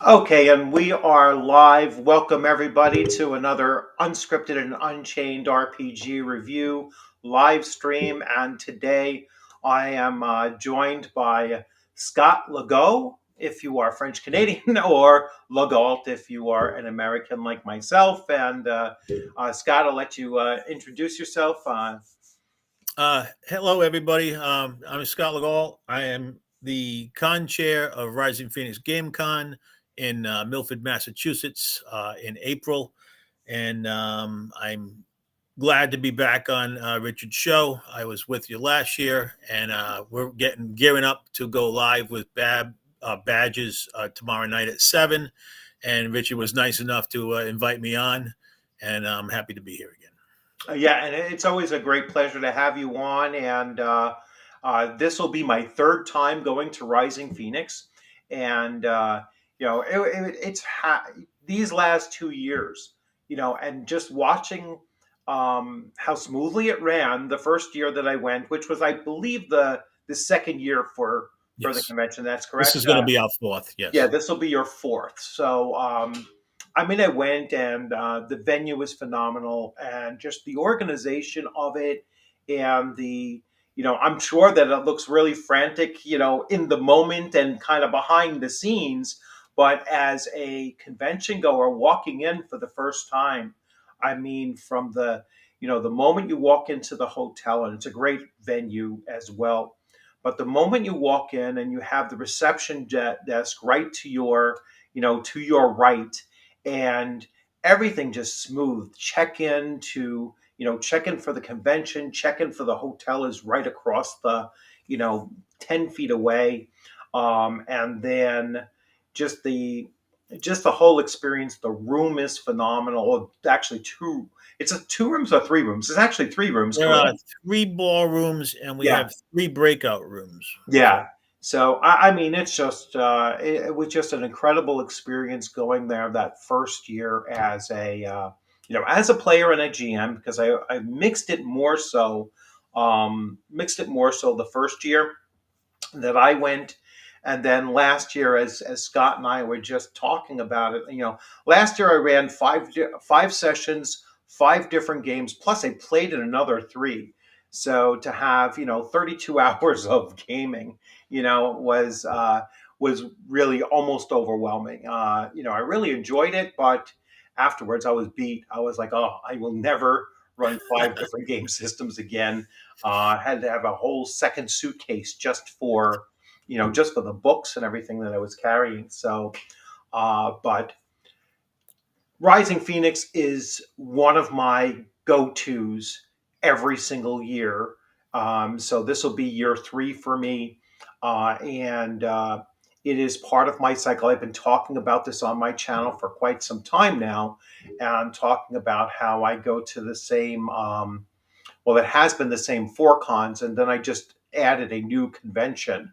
Okay, and we are live. Welcome everybody to another unscripted and unchained RPG review live stream. And today I am joined by Scott Legault, if you are French Canadian, or Legault if you are an American like myself. And Scott, I'll let you introduce yourself. Hello, everybody. I'm Scott Legault. I am the con chair of Rising Phoenix Game Con in Milford, Massachusetts in April. And I'm glad to be back on Richard's show. I was with you last year, and we're gearing up to go live with Badges tomorrow night at 7. And Richard was nice enough to invite me on, and I'm happy to be here again. Yeah, and it's always a great pleasure to have you on. And this will be my third time going to Rising Phoenix, and these last 2 years, and just watching how smoothly it ran the first year that I went, which was, I believe, the second year for the Yes. convention. That's This correct. is going to be our fourth. Yeah, Yes. this will be your fourth. So, I mean, I went, and the venue was phenomenal, and just the organization of it, and I'm sure that it looks really frantic, in the moment and kind of behind the scenes. But as a convention goer walking in for the first time, I mean, from the moment you walk into the hotel, and it's a great venue as well. But the moment you walk in and you have the reception desk right to your right, and everything just smooth. Check in for the convention, check in for the hotel is right across you know, 10 feet away. And then just the whole experience. The room is phenomenal. Well, actually, it's a 2 rooms or 3 rooms. It's actually 3 rooms, There correct? are 3 ballrooms, and we Yeah. have 3 breakout rooms. So Yeah. So I mean, it's just it was just an incredible experience going there that first year as a player and a GM, because I mixed it more so the first year that I went. And then last year, as Scott and I were just talking about it, last year I ran five sessions, 5 different games, plus I played in another three. So to have 32 hours of gaming, was really almost overwhelming. I really enjoyed it, but afterwards I was beat. I was like, oh, I will never run 5 different game systems again. Had to have a whole second suitcase just for the books and everything that I was carrying. So, but Rising Phoenix is one of my go-tos every single year. So this will be year 3 for me, and it is part of my cycle. I've been talking about this on my channel for quite some time now, and talking about how I go to the same. Well, it has been the same 4 cons, and then I just added a new convention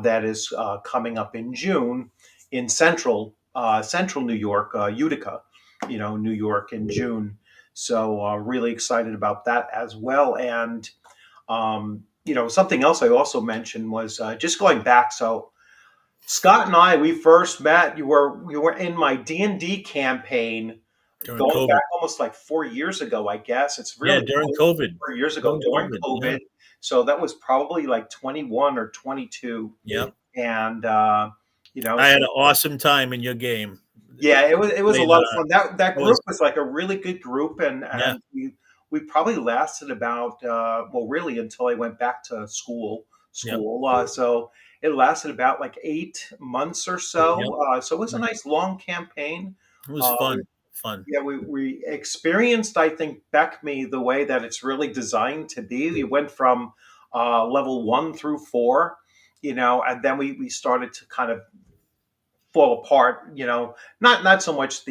that is coming up in June in Central New York, Utica, New York in June. So really excited about that as well. And something else I also mentioned was just going back. So Scott and I, we first met. You were in my D&D campaign during going back COVID. almost like 4 years ago, I guess. It's Yeah, really during close to COVID. 4 years ago During during COVID. Yeah. COVID. So that was probably like 21 or 22. Yeah. And, I had so an awesome time in your game. yeah, it was a Played, lot of fun. That that group was, was like a really good group, and yeah. we probably lasted about well, really until I went back to school. Yep. So it lasted about like 8 months or Yep. so. So it was a Yep. nice long campaign. It was Uh, fun. Fun. yeah, we experienced, I think, BECME the way that it's really designed to be. We went from level 1 through 4, and then we started to kind of fall apart. Not so much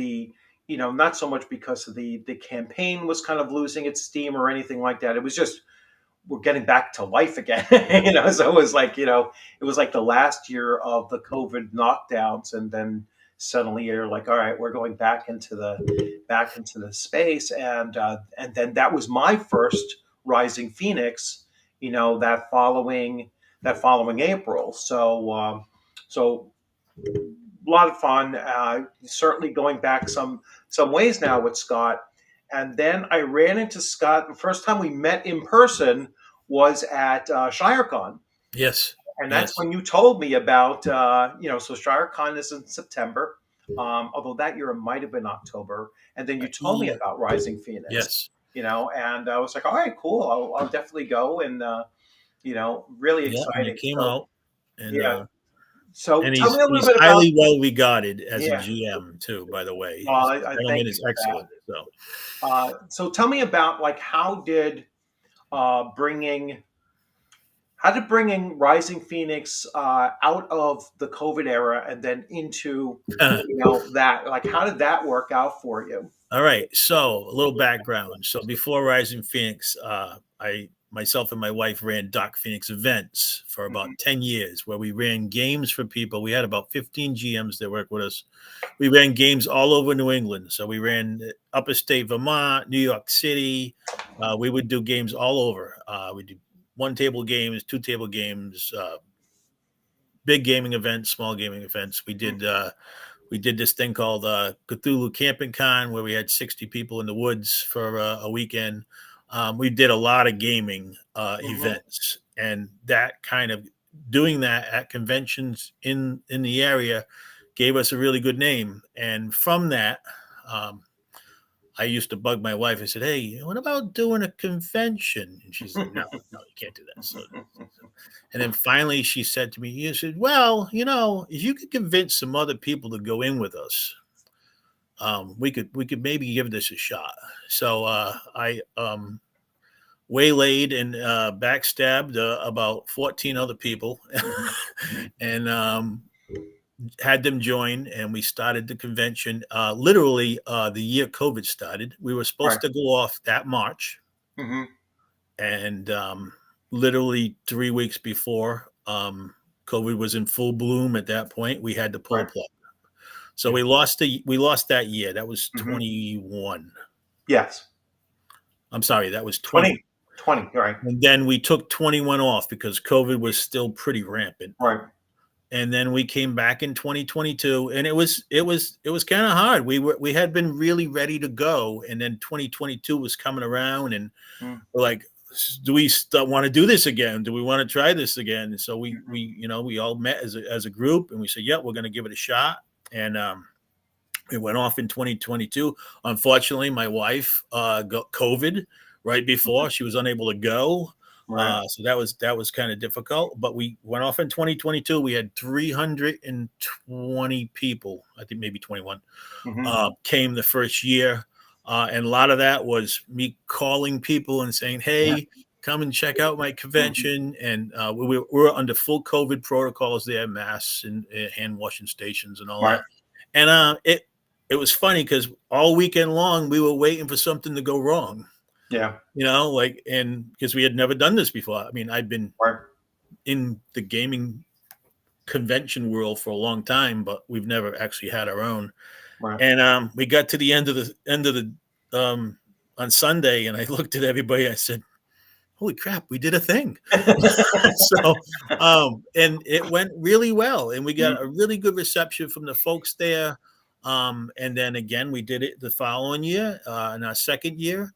not so much because of the campaign was kind of losing its steam or anything like that. It was just we're getting back to life again. So it was like it was like the last year of the COVID knockdowns, and then suddenly you're like, all right, we're going back into the space, and then that was my first Rising Phoenix. That following April. So a lot of fun. Certainly going back some ways now with Scott. And then I ran into Scott. The first time we met in person was at ShireCon, Yes. and that's Yes. when you told me about So ShireCon is in September, although that year it might have been October. And then you told me about Rising Phoenix. Yes. And I was like, all right, cool. I'll definitely go, and really Yeah. And he exciting. came So out, and yeah. So and tell me a little he's bit about highly well regarded as a yeah. GM too. By the way, Well, his I gentleman thank you is for that. excellent. So So tell me about like uh, bringing bringing Rising Phoenix out of the COVID era and then into that, like, how did that work out for you? all right. So a little background. So before Rising Phoenix, I myself and my wife ran Doc Phoenix events for Hmm. about 10 years, where we ran games for people. We had about 15 GMs that worked with us. We ran games all over New England. So we ran upper state Vermont, New York City. We would do games all over. We do one table games, two table games, big gaming events, small gaming events. We did this thing called Cthulhu Camping Con, where we had 60 people in the woods for a weekend. We did a lot of gaming Hmm. events, and that kind of doing that at conventions in the area gave us a really good name. And from that, um, I used to bug my wife. I said, "Hey, what about doing a convention?" And she said, "No, no, you can't do that." And then finally, she said to me, "You said, well, if you could convince some other people to go in with us, we could maybe give this a shot." So I waylaid and backstabbed about 14 other people, and had them join, and we started the convention. Literally, the year COVID started, we were Right. supposed to go off that March, Hmm. and literally 3 weeks before COVID was in full bloom. At that point, we had to pull a Right. plug. So Yeah. we lost that year. That was Hmm. 21. Yes. I'm sorry, that was 20. 20. 20. Right. And then we took 21 off because COVID was still pretty rampant. Right. And then we came back in 2022, and it was kind of hard. We had been really ready to go, and then 2022 was coming around, and Mm-hmm. we're like, do we want to do this again? Do we want to try this again? And so we all met as a group, and we said, yeah, we're going to give it a shot. And it went off in 2022. Unfortunately, my wife got COVID right before. She was unable to go. Right. So that was kind of difficult. But we went off in 2022. We had 320 people, I think maybe 21, Hmm. came the first year. And a lot of that was me calling people and saying, Yeah. hey, come and check out my Hmm. convention. And we were under full COVID protocols there, masks and hand washing stations and all Right. that. And it was funny because all weekend long we were waiting for something to go wrong, Yeah. like, and because we had never done this before. I mean, I'd been Right. in the gaming convention world for a long time, but we've never actually had our own. Right. And we got to the end of the on Sunday, and I looked at everybody. I said, "Holy crap, we did a thing!" So, and it went really well, and we got a really good reception from the folks there. And then again, we did it the following year, in our second year.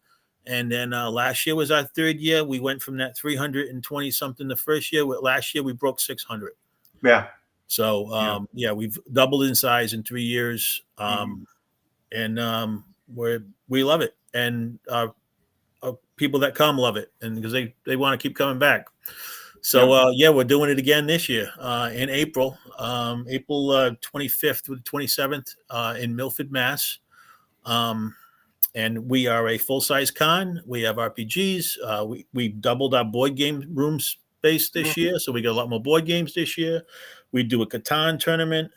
And then last year was our third year. We went from that 320 something the first year. Last year, we broke 600. Yeah. So, Yeah. yeah, we've doubled in size in 3 years. Hmm. And we love it. And people that come love it, and because they want to keep coming back. So Yep. yeah, we're doing it again this year in April, April 25th through the 27th in Milford, Mass. Um, and we are a full size con. We have RPGs. We doubled our board game room space this Hmm. year, so we got a lot more board games this year. We do a Catan tournament.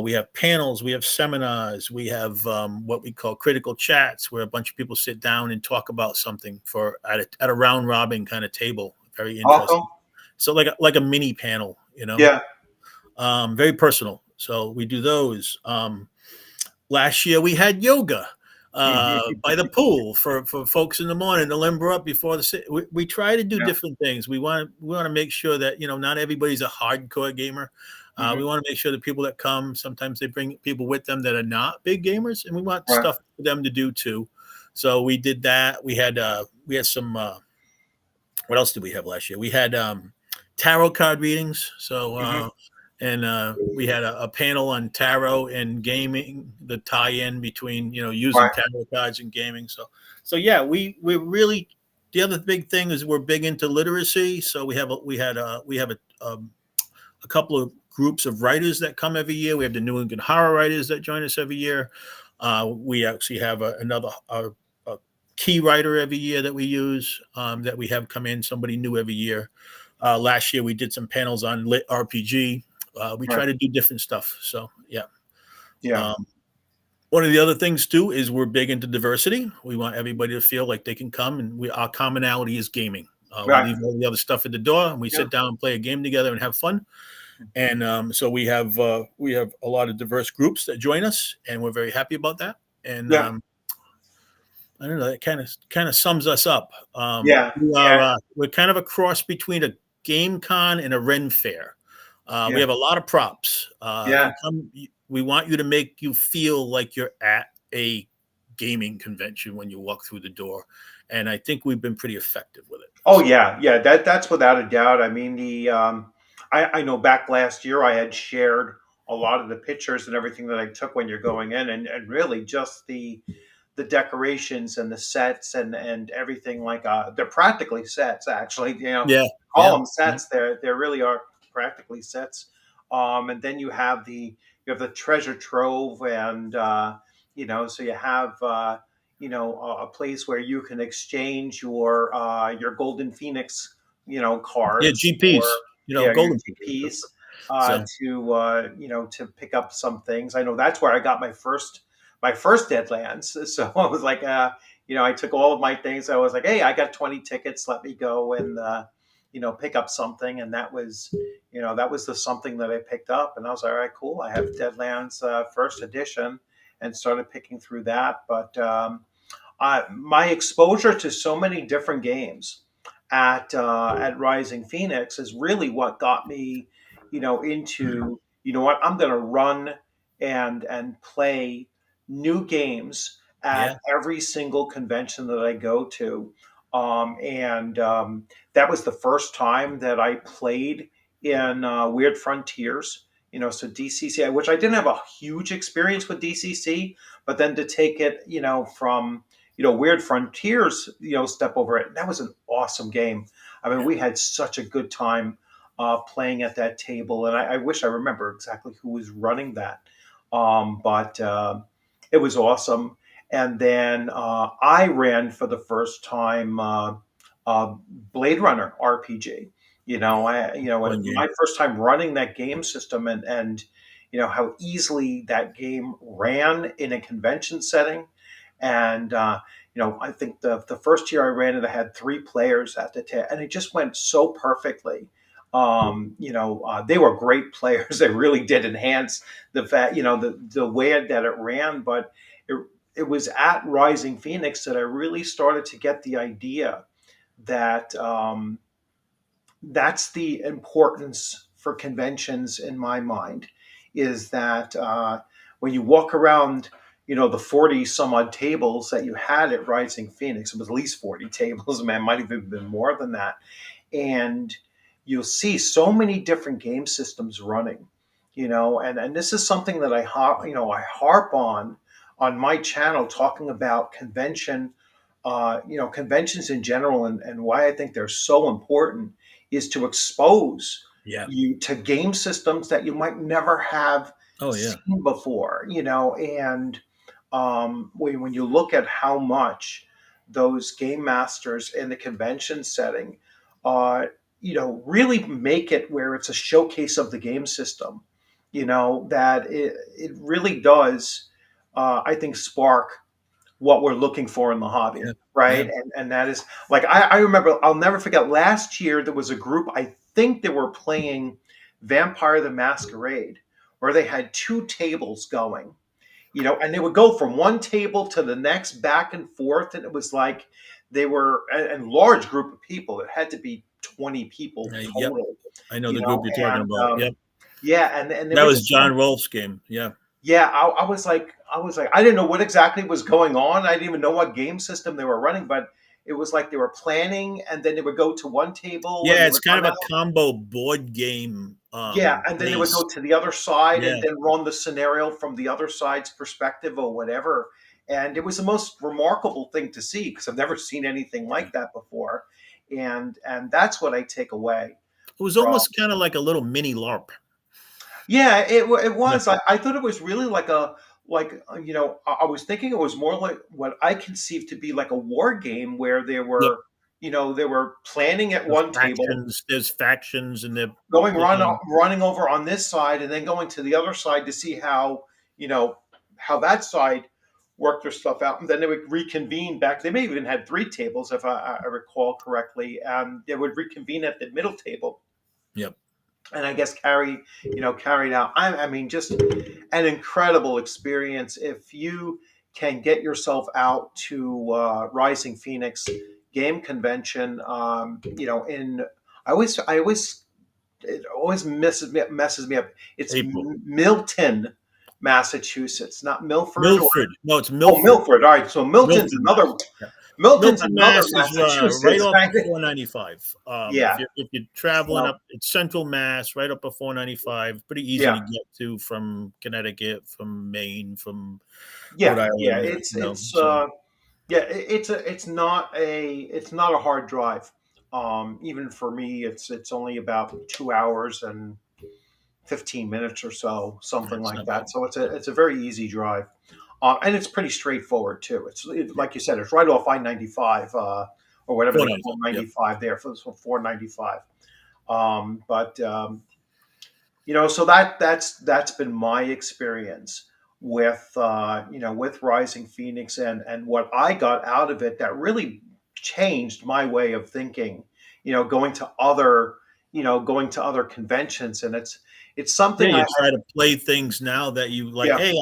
We have panels, we have seminars, we have what we call critical chats, where a bunch of people sit down and talk about something for at a round robin kind of table. Very Awesome. interesting. So like a mini panel, Yeah. very personal. So we do those. Last year we had yoga by the pool for folks in the morning to limber up before we try to do Yeah. different things. We want to make sure that not everybody's a hardcore gamer. Hmm. We want to make sure that people that come, sometimes they bring people with them that are not big gamers, and we want Right. stuff for them to do too. So we did that. We had some what else did we have last year? We had tarot card readings. So Hmm. and we had a panel on tarot and gaming, the tie-in between using Right. tarot cards and gaming. So yeah, we really, the other big thing is we're big into literacy. So we have a couple of groups of writers that come every year. We have the New England horror writers that join us every year. We actually have a key writer every year that we use, that we have come in, somebody new every year. Last year we did some panels on lit RPG. We Right. try to do different stuff. So yeah. Yeah. Um, One of the other things too is we're big into diversity. We want everybody to feel like they can come, and our commonality is gaming. We Right. leave all the other stuff at the door, and we Yeah. sit down and play a game together and have fun. And so we have a lot of diverse groups that join us, and we're very happy about that. And Yeah. I don't know, that kind of sums us up. Yeah. Yeah. We're kind of a cross between a game con and a Ren fair. We Yeah. have a lot of props. If Yeah. you come, we want you to make you feel like you're at a gaming convention when you walk through the door, and I think we've been pretty effective with it. Oh So yeah, yeah. That's without a doubt. I mean, I know back last year I had shared a lot of the pictures and everything that I took when you're going in, and really just the decorations and the sets and everything, like they're practically sets, actually, yeah, call yeah, them yeah, sets. They really are practically sets. And then you have the treasure trove, and so you have a place where you can exchange your golden phoenix yeah. cards for, GPs, your golden. gps, So to pick up some things. I know that's where I got my first Deadlands. So I was like, I took all of my things. I was like, hey, I got 20 tickets. Let me go and, pick up something. And that was the something that I picked up. And I was like, all right, cool. I have Deadlands first edition, and started picking through that. But my exposure to so many different games at Rising Phoenix is really what got me, into, what I'm going to run and play new games yeah, at every single convention that I go to. And that was the first time that I played in Weird Frontiers. So DCC, which I didn't have a huge experience with DCC, but then to take it, from Weird Frontiers, step over it. That was an awesome game. I mean, we had such a good time playing at that table, and I wish I remember exactly who was running that. But it was awesome. And then I ran for the first time uh, Blade Runner RPG. fun My game. first time running that game system, and how easily that game ran in a convention setting. And I think the first year I ran it, I had 3 players at the table, and it just went so perfectly. They were great players. They really did enhance the fact, the way that it ran. But it it was at Rising Phoenix that I really started to get the idea that that's the importance for conventions in my mind, is that when you walk around, the 40 some odd tables that you had at Rising Phoenix, it was at least 40 tables, man, might have even been more than that. And you'll see so many different game systems running, and this is something that I harp on my channel, talking about conventions in general, and why I think they're so important is to expose Yeah. you to game systems that you might never have Oh yeah. seen before, and when you look at how much those game masters in the convention setting, really make it where it's a showcase of the game system, that it really does, I think, spark what we're looking for in the hobby, Yeah. right? Yeah. And that is like I remember, I'll never forget last year there was a group, I think they were playing Vampire the Masquerade, where they had two tables going, and they would go from one table to the next back and forth, and it was like they were a large group of people. It had to be 20 people Yep. total, I know the group you're talking and about. Yep. yeah, and they That were was just John Rolfe's game. Yeah. yeah, I was like, I didn't know what exactly was going on. I didn't even know what game system they were running, but it was like they were planning, and then they would go to one table and Yeah, they it's would kind run of a out. combo board game Yeah, and then they would base. go to the other side and Yeah. then run the scenario from the other side's perspective or whatever. And it was the most remarkable thing to see because I've never seen anything Yeah. like that before. And that's what I take away It was from. almost kind of like a little mini LARP. Yeah, it Yeah. was. I thought it was really like I was thinking it was more like what I conceived to be like a war game where Yep. they were planning at The one table, factions, there's factions and they're running over on this side, and then going to the other side to see you know how that side worked their stuff out, and then they would reconvene back. They may even had three tables, if I recall correctly, and they would reconvene at the middle table yep. and I guess carried out. I mean, just an incredible experience if you can get yourself out to Rising Phoenix Game Convention. In I always it always messes me up. It's April. Milton, Massachusetts, not Milford or Milford. No, it's oh Milford. Milford. All right, so Milford, Mass. Yeah. Milton's Milton, another Mass is right Massachusetts, off right? of 495. Yeah. If you're traveling So up, it's Central Mass, right up of 495. Pretty easy yeah. to get to from Connecticut, from Maine, from Rhode Yeah. Island. So Yeah, it's not a hard drive. Even for me, it's only about 2 hours and 15 minutes or so, something it's like not bad. that. So it's a very easy drive, and it's pretty straightforward too. Yeah. Like you said, it's right off I-95 or whatever they call 495. Yep. 95 there for 495. But so that's been my experience with Rising Phoenix, and what I got out of it that really changed my way of thinking. Going to other conventions, and it's Yeah, something you try to play things now that you like. yeah, Hey,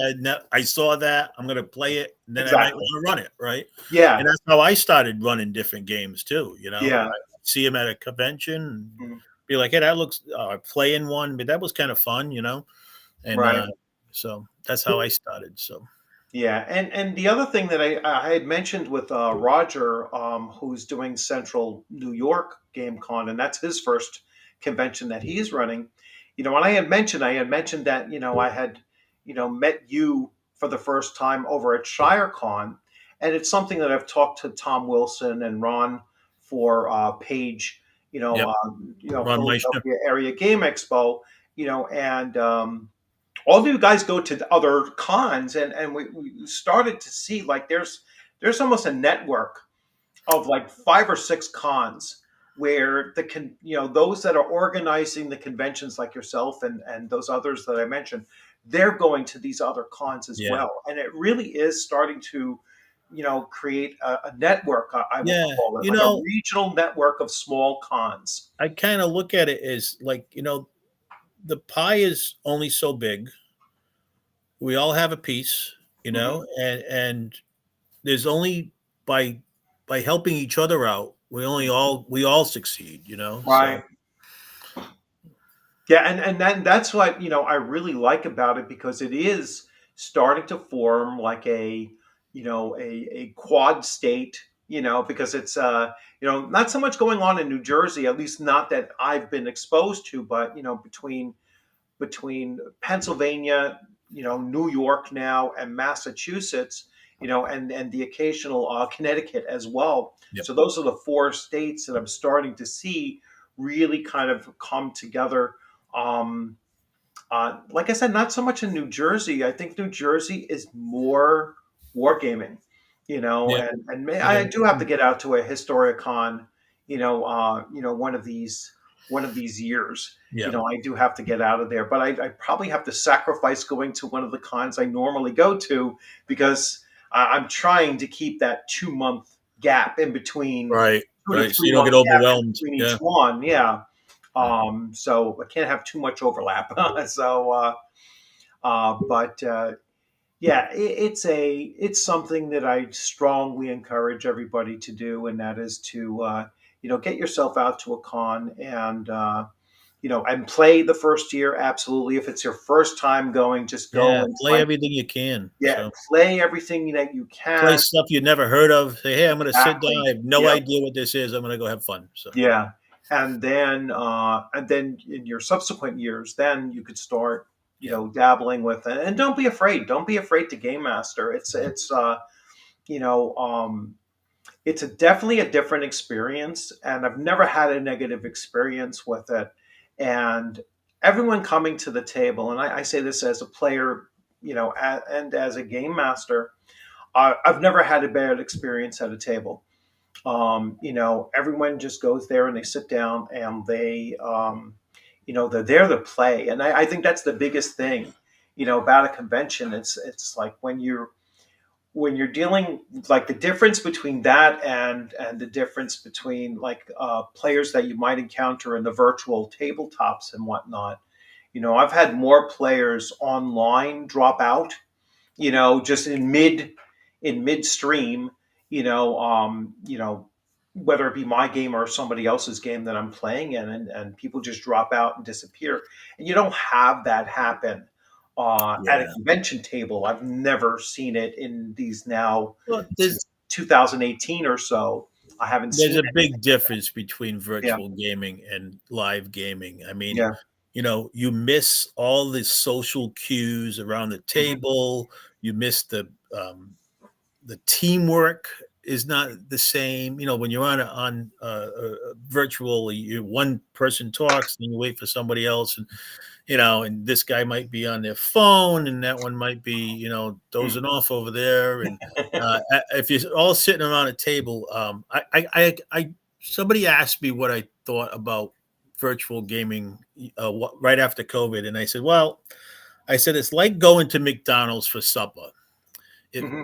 I saw that. I'm going to play it, and then I might exactly, want to run it, right? yeah, And that's how I started running different games too. yeah, I see them at a convention, and mm, be like, "Hey, that looks." Playing one, but that was kind of fun, and right. so that's how I started. So Yeah, and the other thing that I had mentioned with Roger, who's doing Central New York Game Con, and that's his first convention that he's running. When I had mentioned that I had met you for the first time over at ShireCon, and it's something that I've talked to Tom Wilson and Ron for Page, yep, Ron Meister. Philadelphia Area Game Expo, and all of you guys go to other cons, and we started to see like there's almost a network of like 5 or 6 cons where those that are organizing the conventions like yourself and those others that I mentioned, they're going to these other cons as Yeah, well, and it really is starting to create a network, I would yeah. call it, like a regional network of small cons. I kind of look at it as like the pie is only so big. We all have a piece, Hmm. and there's only by helping each other out, we all succeed. So Right. Yeah, and that's what I really like about it because it is starting to form like a quad state. Because it's not so much going on in New Jersey, at least not that I've been exposed to, but between Pennsylvania, New York now, and Massachusetts, and the occasional Connecticut as well. yep, So those are the 4 states that I'm starting to see really kind of come together. Um, like I said, not so much in New Jersey. I think New Jersey is more wargaming, yeah, and yeah. I do have to get out to a Historicon, one of these. one of these years, Yeah. I do have to get out of there. But I probably have to sacrifice going to one of the cons I normally go to because I'm trying to keep that 2 month gap in between, Right. 2 to Right. So three you don't get month gap in overwhelmed. between each Yeah. one. Yeah. Yeah. So I can't have too much overlap. So, but yeah, it's something that I strongly encourage everybody to do, and that is to get yourself out to a con and and play the first year. Absolutely, if it's your first time going, just go Yeah. and Play find. everything you can. Yeah, So play everything that you play can. stuff you never heard of. Say, hey, I'm going to sit down. Exactly. I have no Yep. idea what this is. I'm going to go have fun. So Yeah, and then in your subsequent years, then you could start, yeah. dabbling with it. And don't be afraid. Don't be afraid to game master. You know, um, it's definitely a different experience, and I've never had a negative experience with it. And everyone coming to the table, and I say this as a player, and as a game master, I've never had a bad experience at a table. Everyone just goes there and they sit down and they're there to play. And I think that's the biggest thing, about a convention. It's like when you're dealing, like, the difference between that and the difference between, like, players that you might encounter in the virtual tabletops and whatnot. I've had more players online drop out, just in midstream, whether it be my game or somebody else's game that I'm playing in, and people just drop out and disappear. And you don't have that happen at a Yeah. convention table. I've never seen it in these now Well, since 2018 or so. I haven't there's seen a anything. big difference between Yeah, virtual gaming and live gaming. I mean, yeah, you miss all the social cues around the hmm table. You miss the teamwork is not the same. When you're on virtual, one person talks, and you wait for somebody else, and this guy might be on their phone, and that one might be, dozing off over there. And if you're all sitting around a table, somebody asked me what I thought about virtual gaming right after COVID, and I said, well, it's like going to McDonald's for supper. It, hmm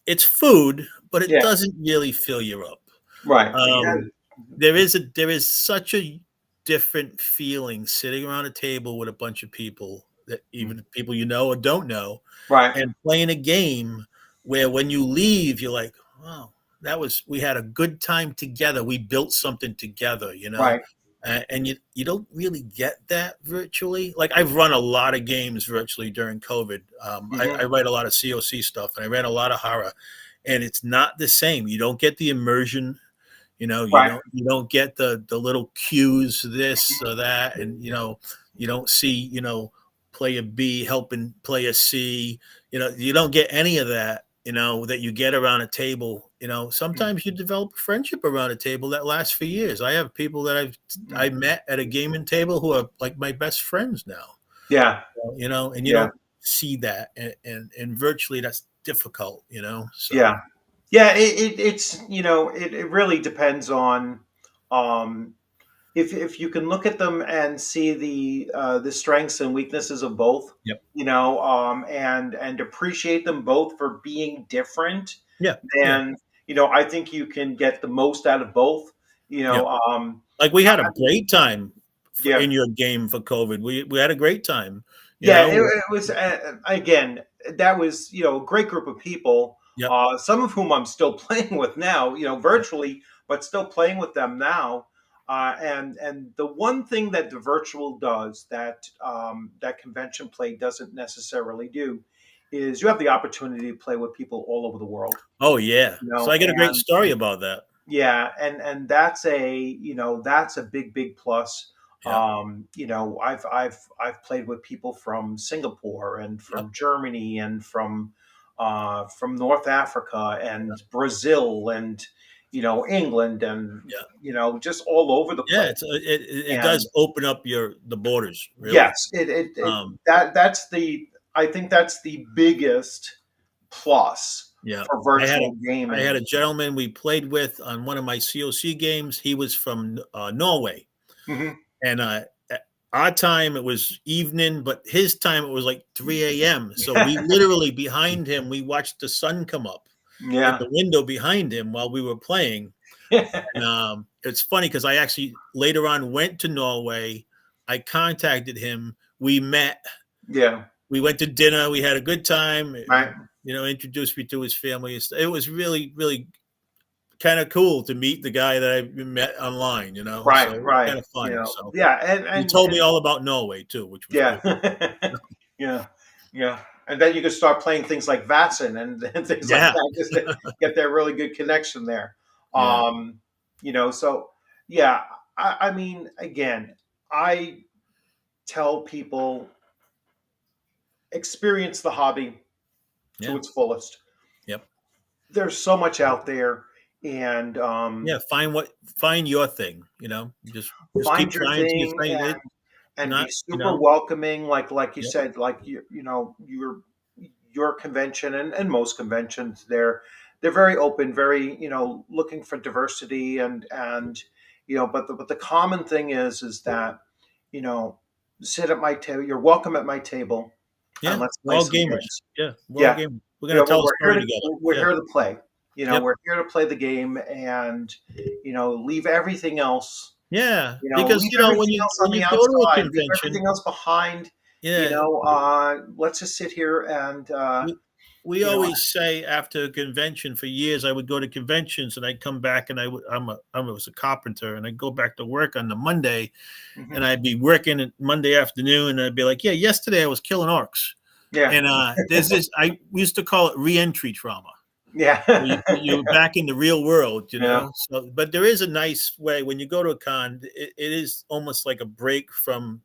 it's food, but it yeah, doesn't really fill you up. right. Yeah, Um, there is such a different feeling sitting around a table with a bunch of people, that even people you know or don't know, right, and playing a game where when you leave, you're like, wow, we had a good time together. We built something together, right. and you don't really get that virtually. Like, I've run a lot of games virtually during COVID. I hmm write a lot of COC stuff, and I ran a lot of horror, and it's not the same. You don't get the immersion. You right. don't get the little cues, this or that, and you don't see player B helping player C. You don't get any of that. That you get around a table. Sometimes you develop a friendship around a table that lasts for years. I have people that I met at a gaming table who are like my best friends now. Yeah, And you yeah, don't see that, and virtually that's difficult. So yeah. Yeah, it's it really depends on, um, if you can look at them and see the strengths and weaknesses of both, yep, and appreciate them both for being different. yeah, yeah, Then I think you can get the most out of both. You yeah. know, Like, we had a great time yeah, in your game for COVID. We had a great time. You yeah, know. it was, again, that was, a great group of people. Yep. Some of whom I'm still playing with now, virtually, but still playing with them now. And the one thing that the virtual does that convention play doesn't necessarily do is you have the opportunity to play with people all over the world. Oh yeah. You So know, I got a great and story about that. yeah, and that's a big plus. Yeah. I've played with people from Singapore and Yep. from Germany and from North Africa Yeah. and Brazil and England and Yeah. just all over the Yeah. place. It And does open up the borders, really. yes, it Um. that's the I think that's the biggest plus Yeah. for I had a virtual I had gaming. a gentleman we played with on one of my COC games. He was from Norway, Hmm. And at our time it was evening, but his time it was like 3 a.m. So we literally behind him, we watched the sun come up in Yeah. the window behind him while we were playing. And it's funny because I actually later on went to Norway. I contacted him. We met. Yeah. We went to dinner. We had a good time. Right. Introduced me to his family. It was really, really kind of cool to meet the guy that I met online. So Right. it was Right. kind of fun. So Yeah. he told me all about Norway too, which was Yeah. cool. Yeah. Yeah. And then you can start playing things like Vatson and things like Yeah, that just to get that really good connection there. yeah, Um, so yeah, I mean, again, I tell people experience the hobby to yeah, its fullest. yep, There's so much out there, and yeah. Find your thing. Just keep find your trying till you thing find it. and be Not, super welcoming. Like you yep, said, like your convention and most conventions, they're very open, very looking for diversity and but the common thing is that you know sit at my table. You're welcome at my table, and yeah. let's We're play all some gamers. games. Yeah, we're all Yeah, gamers. We're gonna tell a we're here story to together. we're Yeah, here to play. yep, We're here to play the game and leave everything else. yeah. Because Leave everything when you else on when the you go to a outside. Leave convention, everything else behind. yeah, Let's just sit here and we we you know. always say after a convention for years I would go to conventions and I'd come back and I was a carpenter and I'd go back to work on the Monday and Mhm. I'd be working at Monday afternoon and I'd be like, yeah, yesterday I was killing orcs. Yeah, And there's this I used to call it reentry trauma. yeah, You're back in the real world, yeah, So, but there is a nice way when you go to a con. It is almost like a break from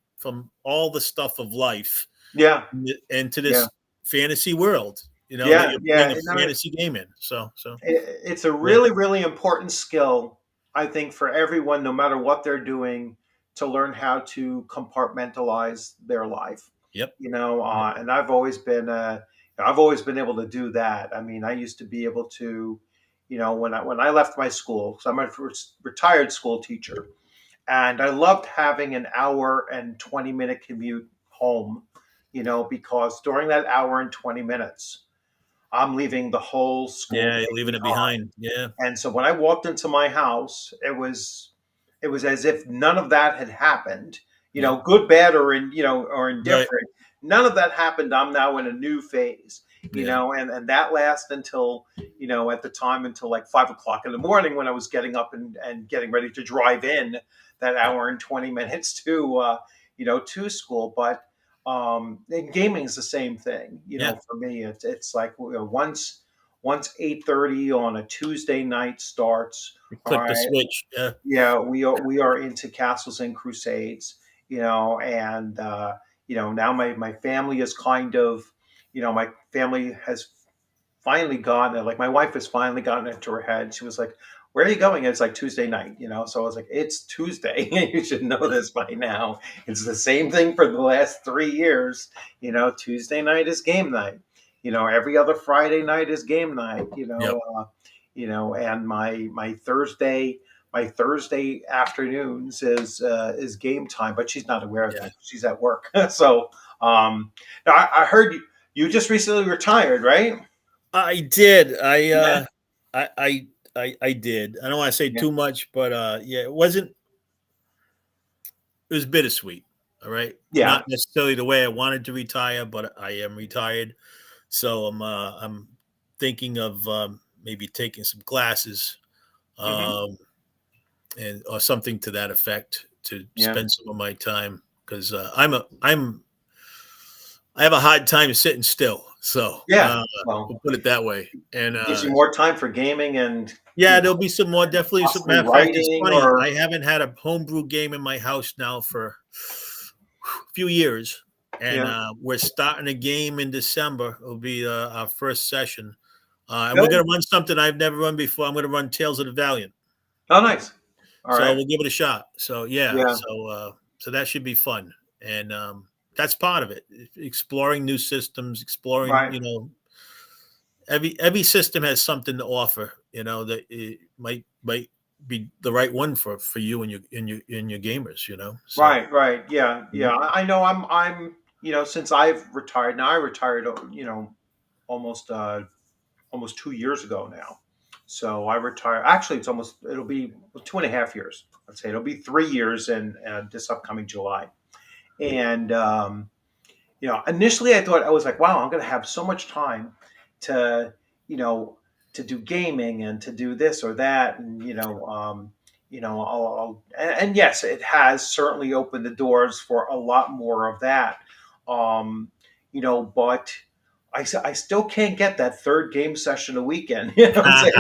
all the stuff of life yeah, into yeah, this fantasy world. That yeah, you're yeah. playing a fantasy game in. So It's a yeah, really, really important skill, I think, for everyone, no matter what they're doing, to learn how to compartmentalize their life. yep, yep, And I've always been able to do that. I mean, I used to be able to, when I left my school, so I'm a retired school teacher, and I loved having an hour and 20-minute commute home, because during that hour and 20 minutes, I'm leaving the whole school yeah. You're day leaving it behind. behind. Yeah, And so when I walked into my house, it was as if none of that had happened. yep, Good, bad, or right, indifferent. None of that happened. I'm now in a new phase. yeah, And that lasts until at the time until like 5 o'clock in the morning when I was getting up and getting ready to drive in that yep, hour and 20 minutes to school. But and gaming is the same thing. yeah. For me, it's like once 8:30 on a Tuesday night starts. You All click the right, switch. Yeah, yeah, we are into Castles and Crusades, and now my family is kind of, my family has finally gotten it. Like my wife has finally gotten it into her head. She was like, "Where are you going?" And it's like Tuesday night, So I was like, "It's Tuesday. You should know this by now. It's the same thing for the last 3 years. Tuesday night is game night. Every other Friday night is game night. yep, And my Thursday afternoons is game time, but she's not aware of yeah. that. She's at work. So now I heard you just recently retired, right? I did. Yeah. I did. I don't want to say Yeah. too much, but yeah, it wasn't. It was bittersweet. All right, Yeah. not necessarily the way I wanted to retire, but I am retired, so I'm thinking of maybe taking some classes, Hmm. um, and or something to that effect to Yeah. spend some of my time because I have a hard time sitting still. So Yeah. Well, we'll put it that way. And gives you more time for gaming and yeah, there'll be some more. Definitely, some possibly matter of fact, it's writing funny. or I haven't had a homebrew game in my house now for a few years, and yeah. we're starting a game in December. It'll be our first session, and we're Good. going to run something I've never run before. I'm going to run Tales of the Valiant, Oh, nice. All so right. we'll give it a shot. So yeah, Yeah. so that should be fun, and that's part of it. Exploring new systems, exploring Right. every system has something to offer. That it might be the right one for you and your gamers. So Right, right. Yeah, yeah. mhm. I know since I've retired now, I retired, almost almost 2 years ago now. So I retired. Actually, it'll be 2.5 years. Let's say it'll be 3 years in this upcoming July. And initially I thought I was like, wow, I'm going to have so much time to, you know, to do gaming and to do this or that, and and yes, it has certainly opened the doors for a lot more of that. Um, but I still can't get that third game session a weekend. You know what I'm saying?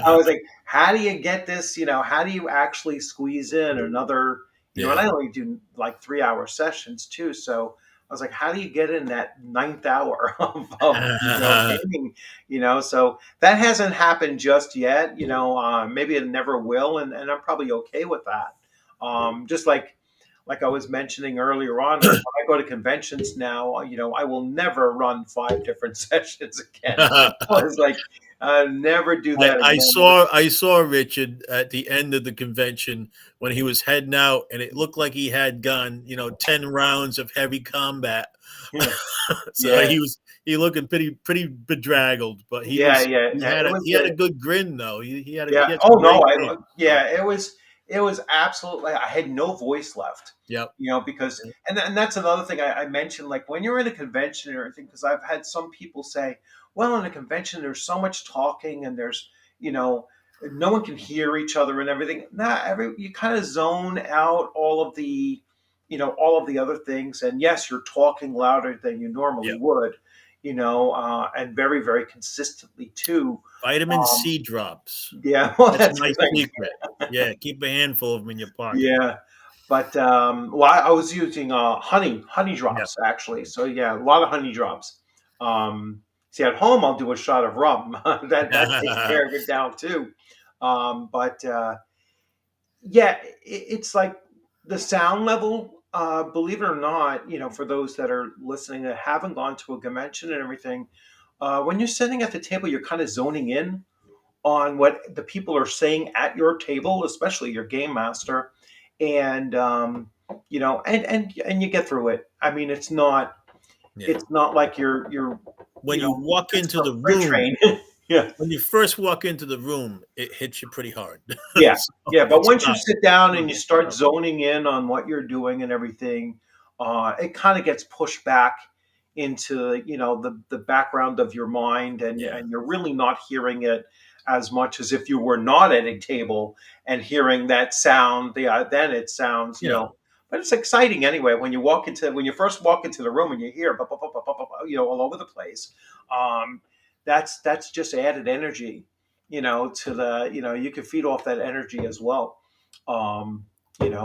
I was like, how do you get this? How do you actually squeeze in another? And Yeah. I only do like 3 hour sessions too. So I was like, how do you get in that ninth hour of gaming? So that hasn't happened just yet. Maybe it never will, and I'm probably okay with that. Just like I was mentioning earlier on, when I go to conventions now, I will never run 5 different sessions again. I was like, never do I, that I again. saw I saw Richard at the end of the convention when he was heading out, and it looked like he had gone 10 rounds of heavy combat. Yeah, So yeah, he looking pretty bedraggled, but he yeah, was yeah. he It had a was he had a good grin though. He Yeah. had Oh some no. great games. So Yeah. It was absolutely. I had no voice left. yep. Because and that's another thing I mentioned. Like when you're in a convention or anything, because I've had some people say, "Well, in a convention, there's so much talking, and there's you know." No one can hear each other and everything. You kind of zone out all of the other things. And yes, you're talking louder than you normally Yep. would, and very, very consistently too. Vitamin Um, C drops. yeah, well, That's that's my great. secret. Yeah, keep a handful of them in your pocket. Yeah, but well, I was using honey Yeah. drops actually. So yeah, a lot of honey drops. See, at home I'll do a shot of rum. That takes care of it down too. But yeah, it's like the sound level. Believe it or not, for those that are listening that haven't gone to a convention and everything, when you're sitting at the table, you're kind of zoning in on what the people are saying at your table, especially your game master, and and you get through it. I mean, Yeah. it's not like you're When you walk it's into a the freight room, train. Yeah, when you first walk into the room, it hits you pretty hard. yeah, So yeah. But it's once you tough. sit down and you It's start tough. zoning in on what you're doing and everything, it kind of gets pushed back into the background of your mind, and Yeah. you're really not hearing it as much as if you were not at a table and hearing that sound. Then it sounds, Yeah. but it's exciting anyway when you first walk into the room and you hear all over the place. Um, that's just added energy, to the you can feed off that energy as well.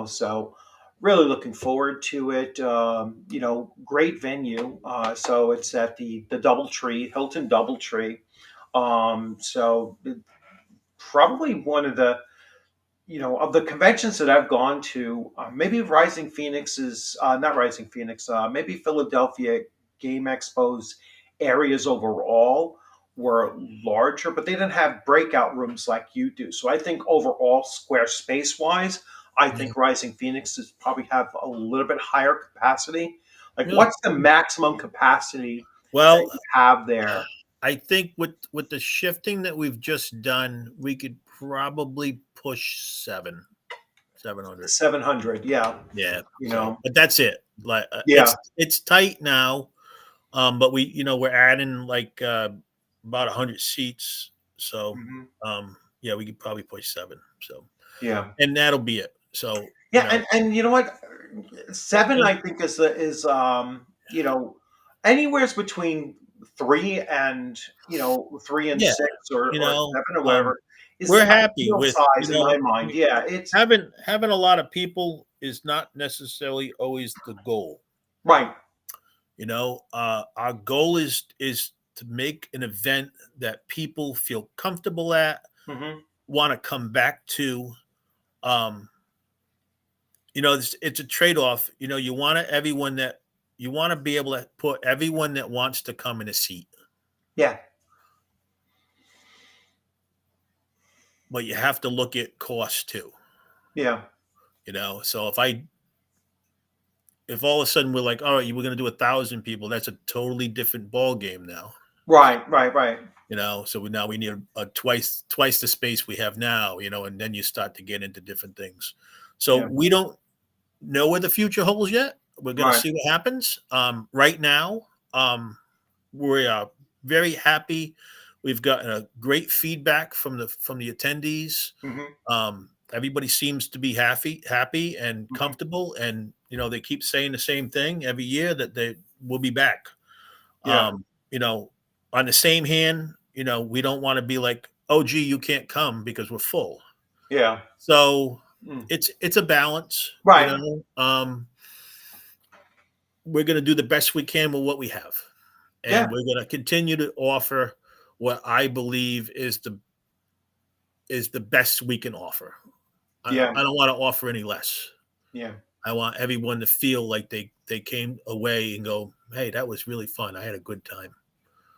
So really looking forward to it. Great venue. So it's at the DoubleTree, Hilton DoubleTree. So probably one of the of the conventions that I've gone to, maybe Rising Phoenix is not Rising Phoenix, maybe Philadelphia Game Expo's areas overall were larger, but they didn't have breakout rooms like you do. So I think overall, square space wise, I Yeah. think Rising Phoenix is probably have a little bit higher capacity. Like, Yeah. what's the maximum capacity that Well, you have there? I think with the shifting that we've just done, we could probably push 700. 700, yeah, Yeah. you So, know, but that's it. Like yeah. it's tight now. But we're adding like about 100 seats. So Mhm. yeah, we could probably push 7. So Yeah. and that'll be it. So Yeah, and you know what? Seven, and I think, is anywhere's between three and yeah, six, you or know, seven or whatever is the we're happy ideal with size in my mind. Yeah, it's having a lot of people is not necessarily always the goal. right. Our goal is to make an event that people feel comfortable at, Hmm. want to come back to. Um, it's a trade-off. You want to be able to put everyone that wants to come in a seat. Yeah, but you have to look at cost too. Yeah. So if all of a sudden we're like, all right, we're going to do 1,000 people, that's a totally different ball game now. Right. Right. Right. So now we need a twice the space we have now. And then you start to get into different things. So Yeah. we don't know where the future holds yet. We're going to Right. see what happens. Right now, we are very happy. We've gotten a great feedback from the attendees. Hmm. Everybody seems to be happy and Hmm. comfortable, and they keep saying the same thing every year, that they will be back. Yeah. Um, you know, on the same hand, we don't want to be like, oh, gee, you can't come because we're full. Yeah. So Mm. it's a balance. Right. We're going to do the best we can with what we have, Yeah. and we're going to continue to offer what I believe is the best we can offer. Yeah. I don't want to offer any less. Yeah. I want everyone to feel like they came away and go, hey, that was really fun. I had a good time.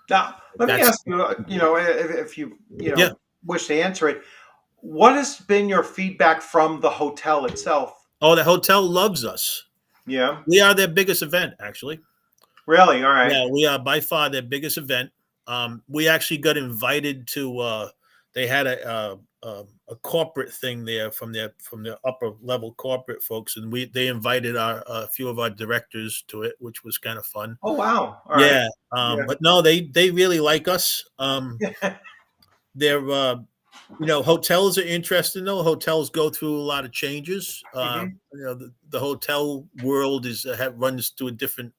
Now, let me That's ask you, if you, Yeah. wish to answer it, what has been your feedback from the hotel itself? Oh, the hotel loves us. Yeah. We are their biggest event, actually. Really? All right. Yeah, we are by far their biggest event. We actually got invited to. They had a corporate thing there from their upper level corporate folks, and they invited a few of our directors to it, which was kind of fun. Oh, wow. All right. Yeah, Yeah. but no, they really like us. Yeah. They're hotels are interesting though. Hotels go through a lot of changes. Hmm. The hotel world runs through a different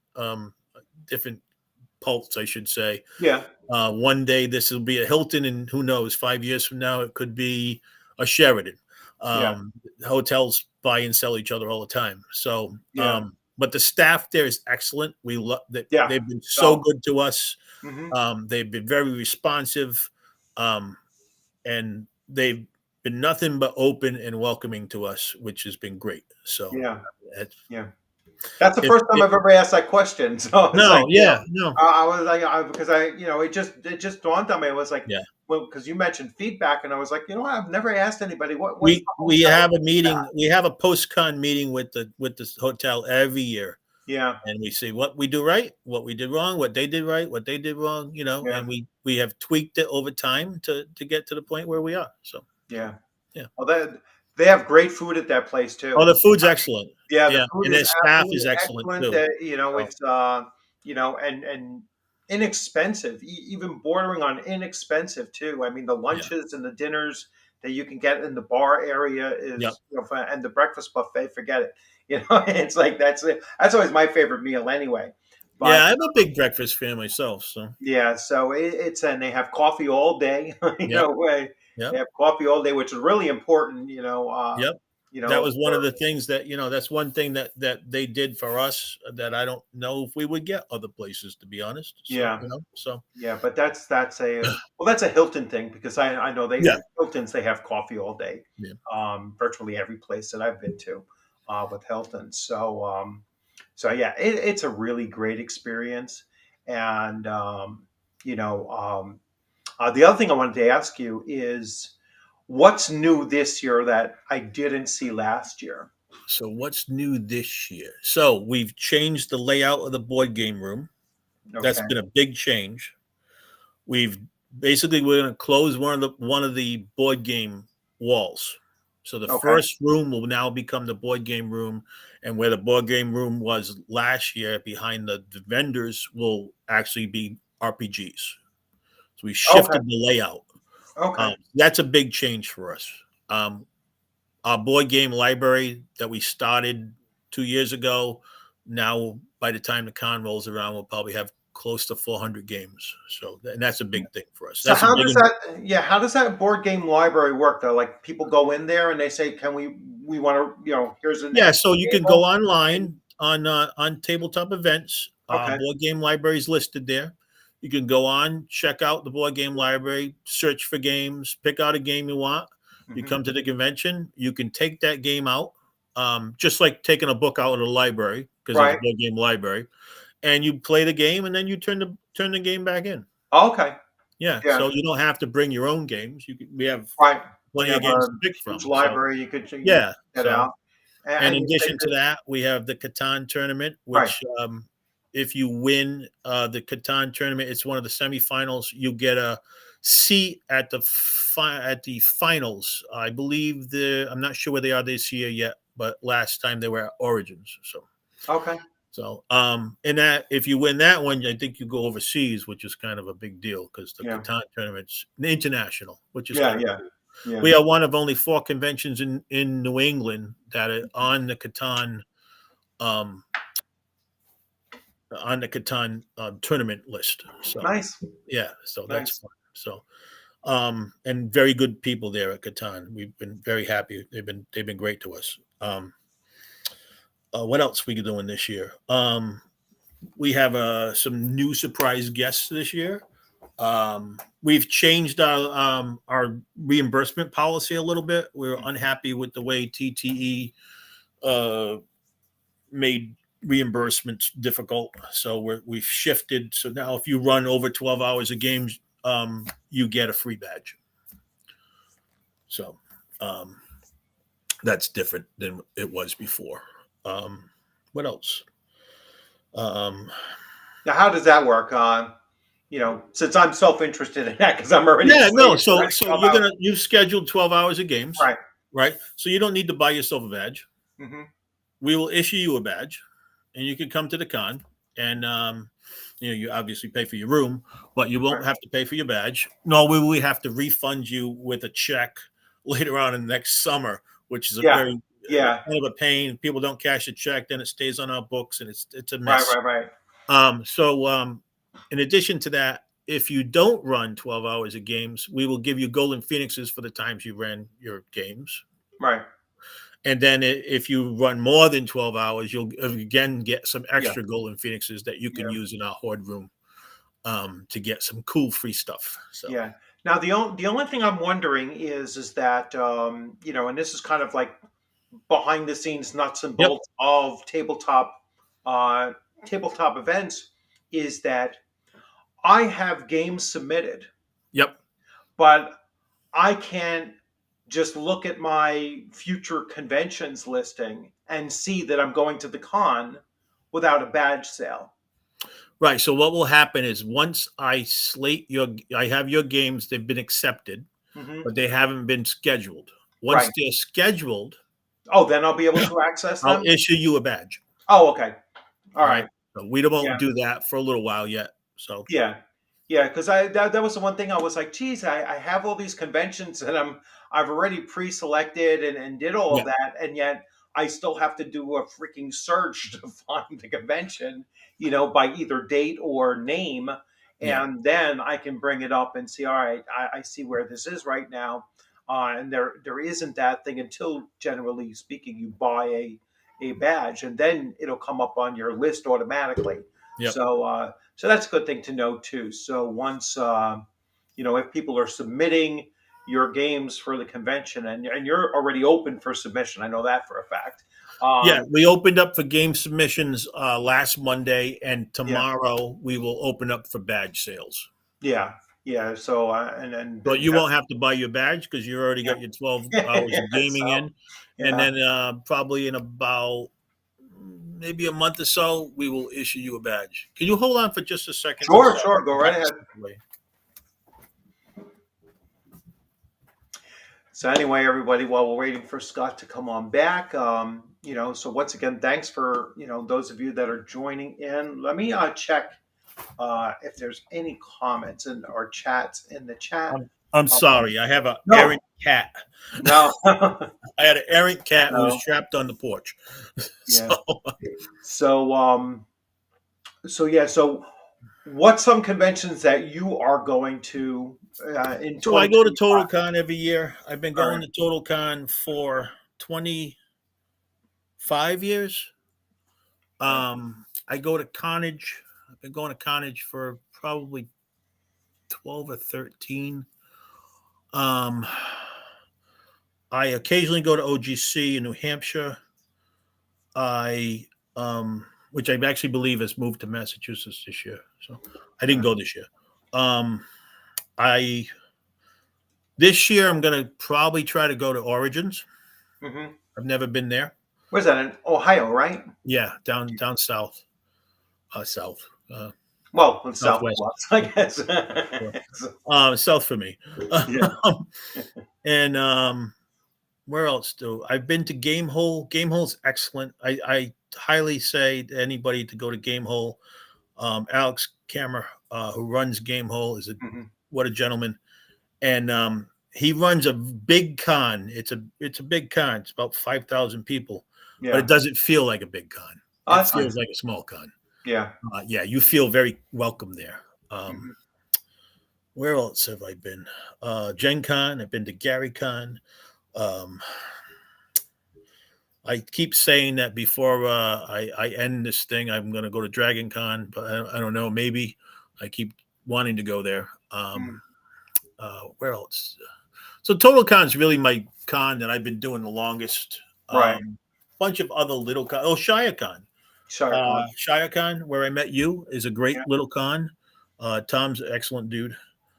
pulse, I should say. Yeah. One day this will be a Hilton, and who knows, 5 years from now it could be a Sheraton. Yeah. Hotels buy and sell each other all the time. So, Yeah. but the staff there is excellent. We love that. Yeah. They've been so Oh. good to us. Hmm. They've been very responsive, um, and they've been nothing but open and welcoming to us, which has been great. So, Yeah. it's, Yeah. That's the if, first time if I've ever asked that question. So it's no, like, yeah, no, I was like, because it just dawned on me. It was like, yeah. well, because you mentioned feedback, and I was like, I've never asked anybody what's the We hotel have a feedback? meeting. We have a post-con meeting with the hotel every year, Yeah. and we see what we do right, what we did wrong, what they did right, what they did wrong. Yeah. And we have tweaked it over time to get to the point where we are. So Yeah. yeah. Well, they have great food at that place Oh, too. the food's excellent. Yeah, the Yeah, food and is their staff absolutely is excellent excellent. too. So It's and inexpensive, even bordering on inexpensive too. I mean, the yeah, lunches and the dinners that you can get in the bar area yep, is, and the breakfast buffet, forget it. It's like that's always my favorite meal anyway. But yeah. I'm a big breakfast fan myself. So yeah, so it's and they have coffee all day. yep, They yep, have coffee all day, which is really important. yep. That was one of the things that's one thing that they did for us that I don't know if we would get other places, to be honest. So yeah. so Yeah, but that's a Hilton thing because I know yeah, Hiltons they have coffee all day, yeah. virtually every place that I've been to, with Hilton. So yeah, it's a really great experience. And the other thing I wanted to ask you is what's new this year that I didn't see last year? So what's new this year? So we've changed the layout of the board game room. That's Okay, been a big change. We've we're going to close one of the board game walls. So the okay, first room will now become the board game room, and where the board game room was last year behind the vendors will actually be RPGs. So we okay, shifted the layout. okay. That's a big change for us. Um, our board game library that we started 2 years ago. Now, by the time the con rolls around, we'll probably have close to 400 games. So, and that's a big thing for us. So That's a how big. does that yeah, how does that board game library work though? Like people go in there and they say, "Can we want to, here's an Yeah. empty So you can go table." And online on tabletop events. okay. Board game library is listed there. You can go on, check out the board game library, search for games, pick out a game you want. You Hmm. come to the convention, you can take that game out, just like taking a book out of the library because there's a Right. board game library, and you play the game, and then you turn the game back in. Okay. Yeah, Yeah. so you don't have to bring your own games. We have Right. plenty You of have games a to pick huge from. So library. You yeah, get so out, and and in you say addition to that that, we have the Catan tournament, right. which if you win the Catan tournament, it's one of the semifinals. You get a seat at at the finals. I believe I'm not sure where they are this year yet, but last time they were at Origins. Okay. In that, if you win that one, I think you go overseas, which is kind of a big deal because the Yeah. Catan tournament's international, which is Yeah. kind of Yeah. cool. Yeah. We are one of only 4 conventions in New England that are um, on the Catan tournament list. So Nice. yeah, so that's Nice. fun. So and very good people there at Catan. We've been very happy. They've been great to us. What else we doing this year? We have some new surprise guests this year. We've changed our reimbursement policy a little bit. We're unhappy with the way TTE uh, made reimbursements difficult, so we've shifted. So now, if you run over 12 hours of games, you get a free badge. So um, that's different than it was before. What else? Um, Now, how does that work? Since I'm self-interested in that because I'm already yeah, no. slated for So that so 12 you're hours. gonna you've scheduled 12 hours of games, Right. right? So you don't need to buy yourself a badge. Hmm. We will issue you a badge, and you can come to the con. And you obviously pay for your room, but you won't Right. have to pay for your badge. No, we have to refund you with a check later on in the next summer, which is a Yeah. very Yeah. kind of a pain. People don't cash a check, then it stays on our books, and it's a Right. mess. Right. Right. In addition to that, if you don't run 12 hours of games, we will give you golden phoenixes for the times you ran your games. Right. And then if you run more than 12 hours, you'll again get some Yeah. extra golden phoenixes that you can Yeah. use in our hoard room to get some cool free stuff. So, Yeah. Now the only thing I'm wondering is that and this is kind of like behind the scenes nuts and yep, bolts of uh, tabletop events is that I have games submitted, yep. but I can't just look at my future conventions listing and see that I'm going to the con without a badge sale. Right. So what will happen is once I have your games, they've been accepted, Hmm. but they haven't been scheduled. Once Right. they're scheduled, Oh, then I'll be able to access I'll them. issue you a badge. Oh, okay. All All right. right. So we won't Yeah. do that for a little while yet. So, Yeah, yeah, because that was the one thing I was like, geez, I have all these conventions and I've already pre-selected and did all of yeah, that, and yet I still have to do a freaking search to find the convention, by either date or name, yeah, and then I can bring it up and see, all right, I see where this is right now, and there isn't that thing until generally speaking you buy a badge, and then it'll come up on your list automatically. yep. So that's a good thing to know too. So once if people are submitting your games for the convention and you're already open for submission, I know that for a fact. Yeah, Um, we opened up for game submissions last Monday, and yeah, tomorrow we will open up for badge sales. yeah, yeah. So So you won't have to buy your badge because you already yeah, got your 12 hours yeah. of gaming So in. And yeah, then probably in about maybe a month or so, we will issue you a badge. Can you hold on for just a second? sure, sure. Go right Scott ahead. stepped away. So anyway, everybody, while we're waiting for Scott to come on back, so once again, thanks for those of you that are joining in. Let me check if there's any comments in our chats in the chat. I'm sorry. I have an No, errant cat. no, I had an errant cat who was no. trapped on the porch. Yeah. So, So, yeah. So, what's some conventions that you are going to in so I go to 2025? Total Con every year. I've been All going right. to Total Con for 25 years. All right. I go to Carnage. I've been going to Carnage for probably 12 or 13. Um, I occasionally go to OGC in New Hampshire. I, which I actually believe has moved to Massachusetts this year. So I All didn't right. go this year. Um, I This year, I'm gonna probably try to go to Origins. Hmm. I've never been there. Where's that in Ohio, right? Yeah, down south, south, Well, it's south of southwest. us, I guess. South for me. Yeah. And where else do I've been to Game Hole? Game Hole's excellent. I highly say to anybody to go to Game Hole. Alex Kammer, who runs Game Hole, is a Hmm. what a gentleman, and he runs a big con. It's a big con. It's about 5,000 people, but it Yeah. doesn't feel like a big con. Oh, It that's feels nice. like a small con. Yeah. Yeah, you feel very welcome there. Um, Hmm. where else have I been? Gen Con. I've been to Gary Con. Um, I keep saying that before I end this thing, I'm going to go to Dragon Con, but I don't know. Maybe I keep wanting to go there. Mm. Where else? So Total Con is really my con that I've been doing the longest. Right. Bunch of other little con. Oh, ShireCon. ShireCon. ShireCon, where I met you, is a Yeah. great little con. Tom's an excellent dude.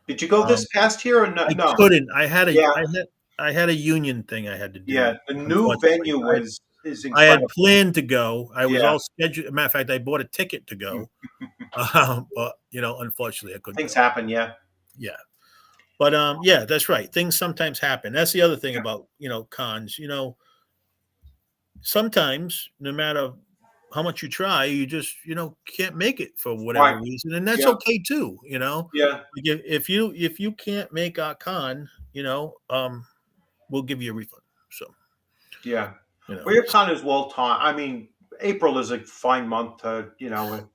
Did you go Um, this past year or no? I No. couldn't. Yeah. I had a union thing I had to Yeah. do. The new Unfortunately, venue was is I had incredible. planned to go. I was Yeah. all scheduled. As a matter of fact, I bought a ticket to Mm. go, but unfortunately, I couldn't Things go. happen. Yeah. Yeah, but yeah, that's right. Things sometimes happen. That's the other thing Yeah. about cons. Sometimes no matter how much you try, you just can't make it for whatever Right. reason, and that's Yeah. okay too. Yeah. Like if you can't make our con, we'll give you a refund. So Yeah. you know. Well, your con is well timed. I mean, April is a fine month to,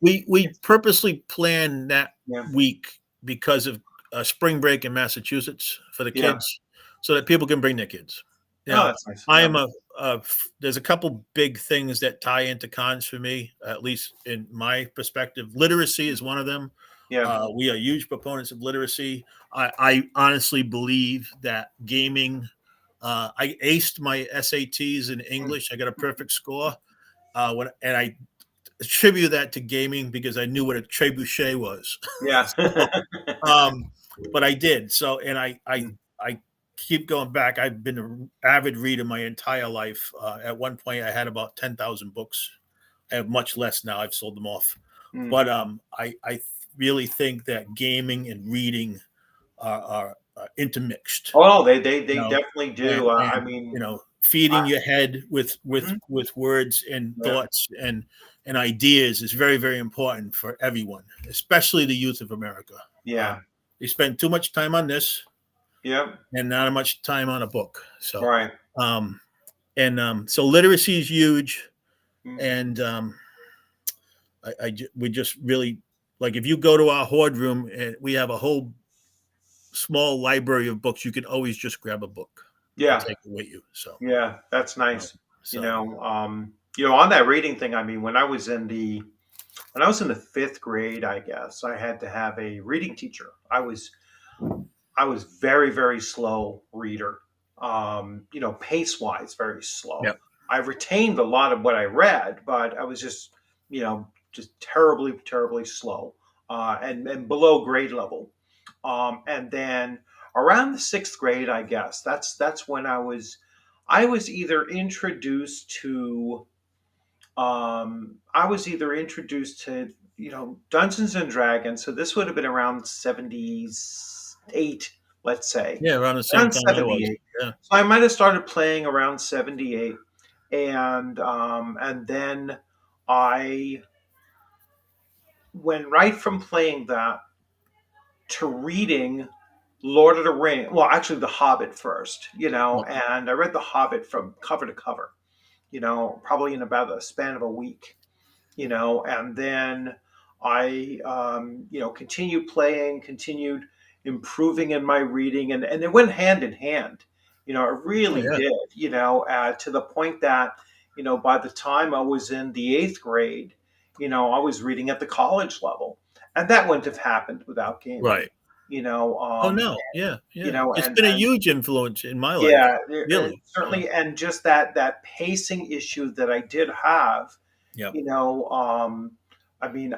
We it's, purposely planned that yeah. week because of spring break in Massachusetts for the Yeah. kids, so that people can bring their kids. Oh, Now, that's nice. I Yeah. am there's a couple big things that tie into cons for me, at least in my perspective. Literacy is one of them. Yeah. We are huge proponents of literacy. I honestly believe that gaming. I aced my SATs in Mm. English. I got a perfect score. And I attribute that to gaming because I knew what a trebuchet was. Yeah. So, um, but I did. So, and Mm. I keep going back. I've been an avid reader my entire life. At one point, I had about 10,000 books. I have much less now. I've sold them off. Mm. But I really think that gaming and reading are intermixed. Oh, no, they You know, definitely do. I and mean, feeding I, your head with mhm. words and Yeah. thoughts and ideas is very very important for everyone, especially the youth of America. Yeah. They spend too much time on this Yeah. and not much time on a book. So, Right. um, so literacy is huge, Mm. and we just really like if you go to our hoard room and we have a whole small library of books, you can always just grab a book and Yeah. take it with you. So, Yeah. That's um, nice. so On that reading thing, I mean, when I was in the fifth grade, I guess I had to have a reading teacher. I was very, very slow reader. Pace wise, very yeah, slow. I retained a lot of what I read, but I was just terribly, terribly slow, and below grade level. And then around the sixth grade, I guess that's when I was either introduced to Dungeons and Dragons. So this would have been around 78, let's say. yeah, around the same Around time I was. 78. Yeah. So I might have started playing around 78. And then I went right from playing that to reading Lord of the Rings. Well, actually, The Hobbit first, Yeah. and I read The Hobbit from cover to cover, probably in about a span of a week. And then I, continued playing, continued improving in my reading, and it went hand in hand. It Oh really yeah. did, to the point that, by the time I was in the eighth grade, I was reading at the college level. And that wouldn't have happened without gaming, Right. you know, Oh um, no. Yeah. Yeah. It's and been a huge influence in my life. yeah, Really. certainly, and just that pacing issue that I did have, Yeah. you know, um, I mean,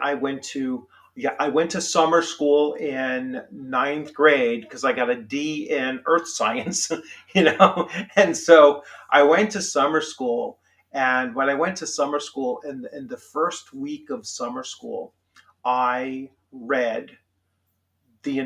Yeah, I went to summer school in ninth grade because I got a D in earth science, and so I went to summer school. And when I went to summer school, in the first week of summer school, I read the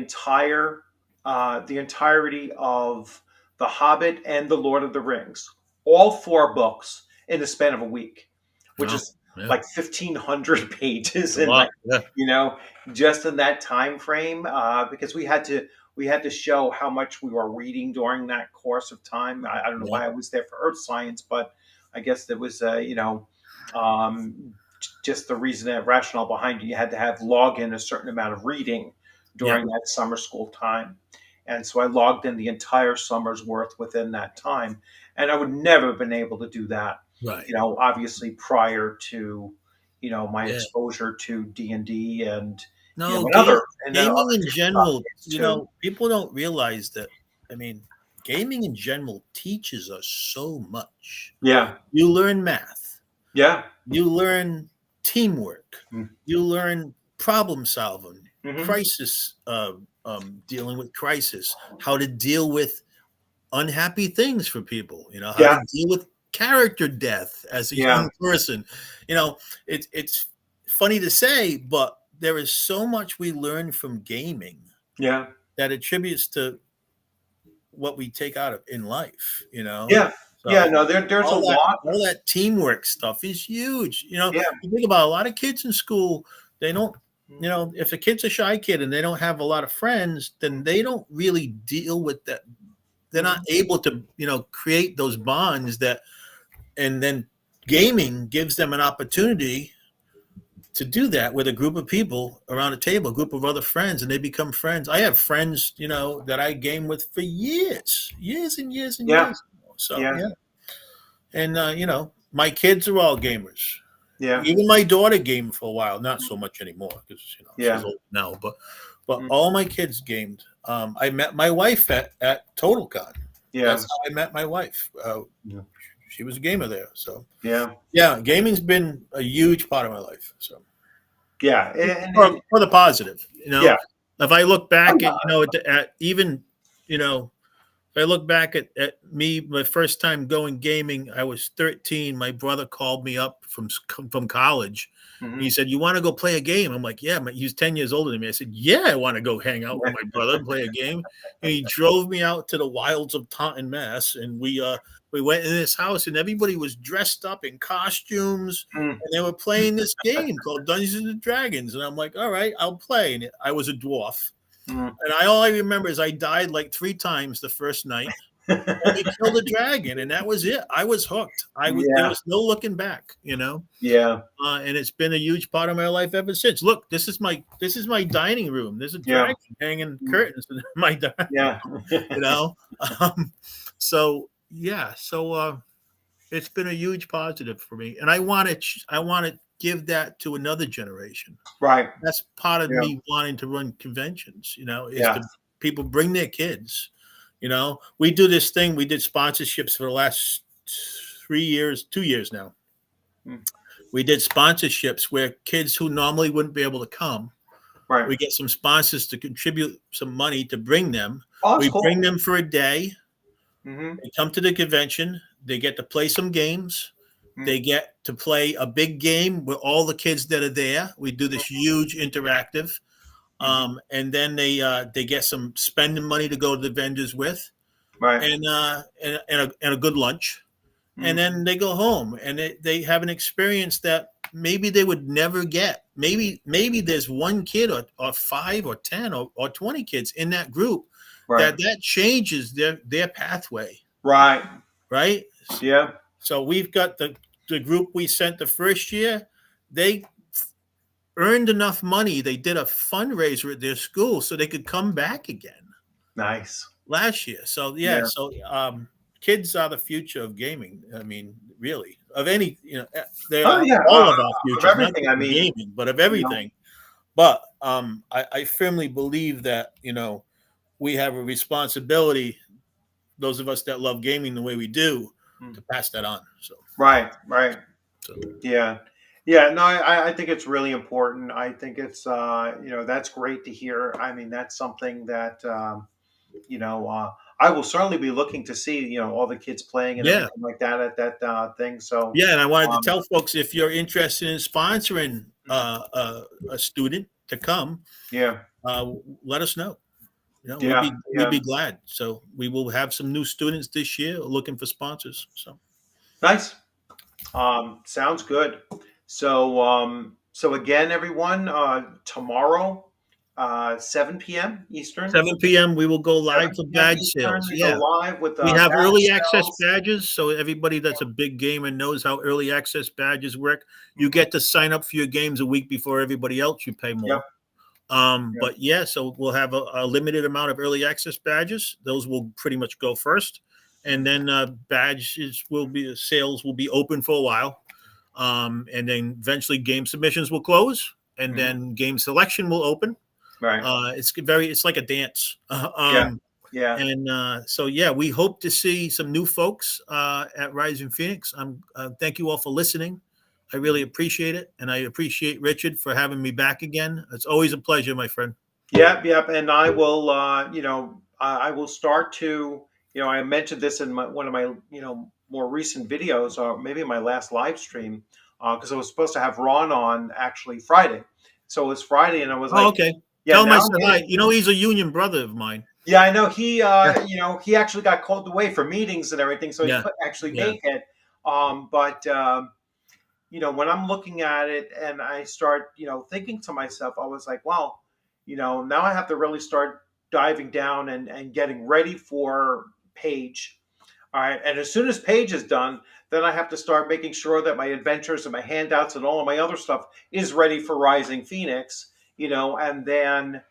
the entirety of The Hobbit and The Lord of the Rings, all four books in the span of a week, which Wow. is Yeah. like 1,500 pages A in lot. like Yeah. you know just in that time frame, because we had to show how much we were reading during that course of time. I don't know Yeah. why I was there for earth science, but I guess there was um, just the reason and rationale behind it. You had to have log in a certain amount of reading Yeah. during that summer school time. And so I logged in the entire summer's worth within that time. And I would never have been able to do that, Right. obviously prior to, my Yeah. exposure to D&D and, No, and other gaming in tabletop general, games too. people don't realize that. I mean, gaming in general teaches us so much. Yeah. You learn math, Yeah. you learn teamwork, Mm-hmm. you learn problem solving, Mm-hmm. crisis, dealing with crisis, how to deal with unhappy things for people, how to Yeah. deal with character death as a Yeah. young person. You know, it's funny to say, but there is so much we learn from gaming Yeah. that attributes to what we take out of in life. Yeah. Yeah. So No, there's a all that lot. all that teamwork stuff is huge. Yeah. You think about a lot of kids in school, they don't, if a kid's a shy kid and they don't have a lot of friends, then they don't really deal with that. They're not Mm-hmm. able to, create those bonds and then gaming gives them an opportunity to do that with a group of people around a table, a group of other friends, and they become friends. I have friends, that I game with for years, years and years and Yeah. years. So Yeah. yeah, and my kids are all gamers. Yeah. Even my daughter gamed for a while, not so much anymore because she's Yeah. old now. But Mm. all my kids gamed. I met my wife at TotalCon. That's Yeah. how I met my wife. Yeah. She was a gamer there. So Yeah. yeah, gaming's been a huge part of my life. So Yeah. And for the positive, yeah. if I look Oh, back yeah. at even, if I look back at me, my first time going gaming, I was 13. My brother called me up from college. And he Mhm. said, "You want to go play a game?" I'm like, "Yeah." He's 10 years older than me. I said, "Yeah, I want to go hang out with Yeah. my brother and play a game." And he drove me out to the wilds of Taunton, Mass. And we went in this house, and everybody was dressed up in costumes, Mm, and they were playing this game called Dungeons and Dragons. And I'm like, "All right, I'll play." And I was a dwarf. mm. And all I remember is I died like 3 times the first night, and we killed a dragon, and that was it. I was hooked. There Yeah. was no looking back. Yeah. And it's been a huge part of my life ever since. Look, this is my dining room. There's a Yeah. dragon hanging Mm, curtains in my dining yeah. room. You know, um, so yeah, it's been a huge positive for me, and I want to give that to another generation. Right. That's part of Yeah. me wanting to run conventions, is Yeah. to people bring their kids. We do this thing. We did sponsorships for the last 3 years, 2 years now. Mm, We did sponsorships where kids who normally wouldn't be able to come, right. we get some sponsors to contribute some money to bring them. Oh, that's We bring cool. them for a day. Mhm. They come to the convention. They get to play some games. Mm, They get to play a big game with all the kids that are there. We do this huge interactive, mhm. and then they get some spending money to go to the vendors with, Right. and a good lunch, and Mm, then they go home and they have an experience that maybe they would never get. Maybe there's one kid or 5 or 10 or 20 kids in that group right. that changes their pathway, Right. right? Yeah. So we've got the group we sent the first year. They earned enough money. They did a fundraiser at their school so they could come back again Nice. last year. So yeah, Yeah. kids are the future of gaming. I mean, really, of any, they Oh, are yeah. all of our Of futures, not everything. just I in mean, gaming, but of you know. everything. But I firmly believe that we have a responsibility. Those of us that love gaming the way we do, Mm, to pass that on. So, right. Right. so Yeah. Yeah, no, I think it's really important. I think it's that's great to hear. I mean, that's something that you know I will certainly be looking to see all the kids playing and Yeah, everything like that at that thing. So yeah. And I wanted to um, tell folks, if you're interested in sponsoring a student to come, yeah, let us know. yeah, We'd yeah, be glad. So we will have some new students this year looking for sponsors. So nice. Sounds good. So again, everyone, tomorrow, 7 p.m. Eastern, 7 p.m. we will go live 7 for p.m. badge Eastern. sales. We go Yeah, live with we have badge early access sales. badges, so everybody that's a big gamer knows how early access badges work. You Mhm. get to sign up for your games a week before everybody else. You pay Yep. more. Yep. But yeah, so we'll have a limited amount of early access badges. Those will pretty much go first, and Mhm. then badges will be sales will be open for a while, and then eventually game submissions will close, and Mhm. then game selection will open. Right. It's like a dance. Yeah. Yeah. And so yeah, we hope to see some new folks at Rising Phoenix. Thank you all for listening. I really appreciate it, and I appreciate Richard for having me back again. It's always a pleasure, my friend. Yep, yep. And I will, I will start to, I mentioned this in one of my, more recent videos, or maybe my last live stream, because I was supposed to have Ron on actually Friday. So it was Friday, and I was Oh, like, okay. yeah, Tell him now I I'm said getting, hi. He's a union brother of mine. yeah, I know Yeah, he actually got called away for meetings and everything, so he yeah, couldn't actually yeah. make it. But when I'm looking at it and I start, thinking to myself, I was like, well, now I have to really start diving down and getting ready for Page. All right. And as soon as Page is done, then I have to start making sure that my adventures and my handouts and all of my other stuff is ready for Rising Phoenix, and then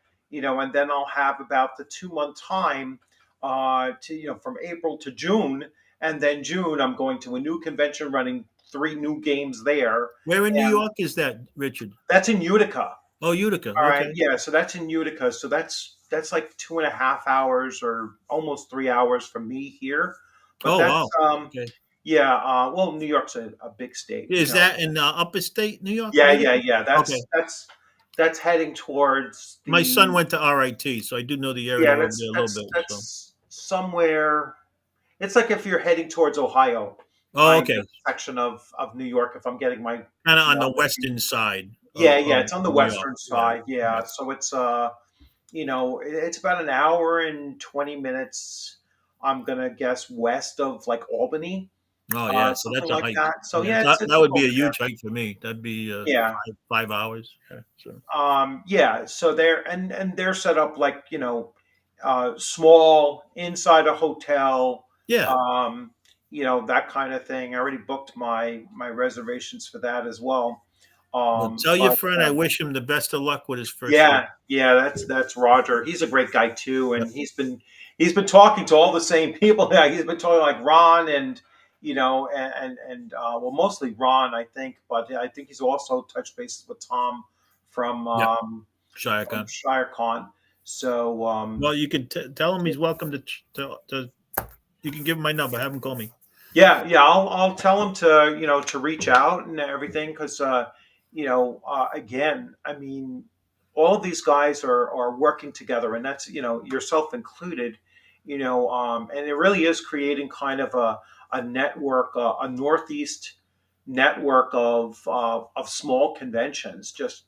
I'll have about the 2 month time from April to June. And then June, I'm going to a new convention running three new games there. Where in New And York is that, Richard? that's in Utica. Oh, Utica. All right, Okay. yeah, so that's in Utica. So that's like 2.5 hours or almost 3 hours from me here. But Oh, that's wow. Okay. yeah, well, New York's a big state, Is that in upper state New York, Yeah, yeah, Utica? yeah. Okay. That's heading towards My son the went to RIT, so I do know the yeah, area over that's there a little that's bit. So, that's somewhere. It's like if you're heading towards Ohio, oh, kind okay, of section of New York. If I'm getting my kind of on the western side yeah, of yeah, it's on the New York. western Yeah, side. yeah. Yeah, so it's about an hour and 20 minutes. I'm gonna guess west of like Albany, Oh, yeah. So something that's a like hike. that. So Yeah, yeah, that it's would be over a there. huge hike for me. That'd be Yeah, 5 hours. Yeah, so. yeah. So they're set up like small inside a hotel, Yeah. um, that kind of thing. I already booked my reservations for that as well. Well, tell your But friend I wish him the best of luck with his first game. Yeah, yeah, that's Roger. He's a great guy too, and he's been talking to all the same people. Yeah, he's been talking like Ron and well, mostly Ron, I think, but I think he's also touched bases with Tom from Yep. um, from Shayaka. ShireCon. So Well, you can tell him he's welcome to. You can give him my number. Have him call me. yeah, yeah, I'll tell him to reach out and everything because again, I mean, all of these guys are working together, and that's yourself included, and it really is creating kind of a network, a northeast network of small conventions, just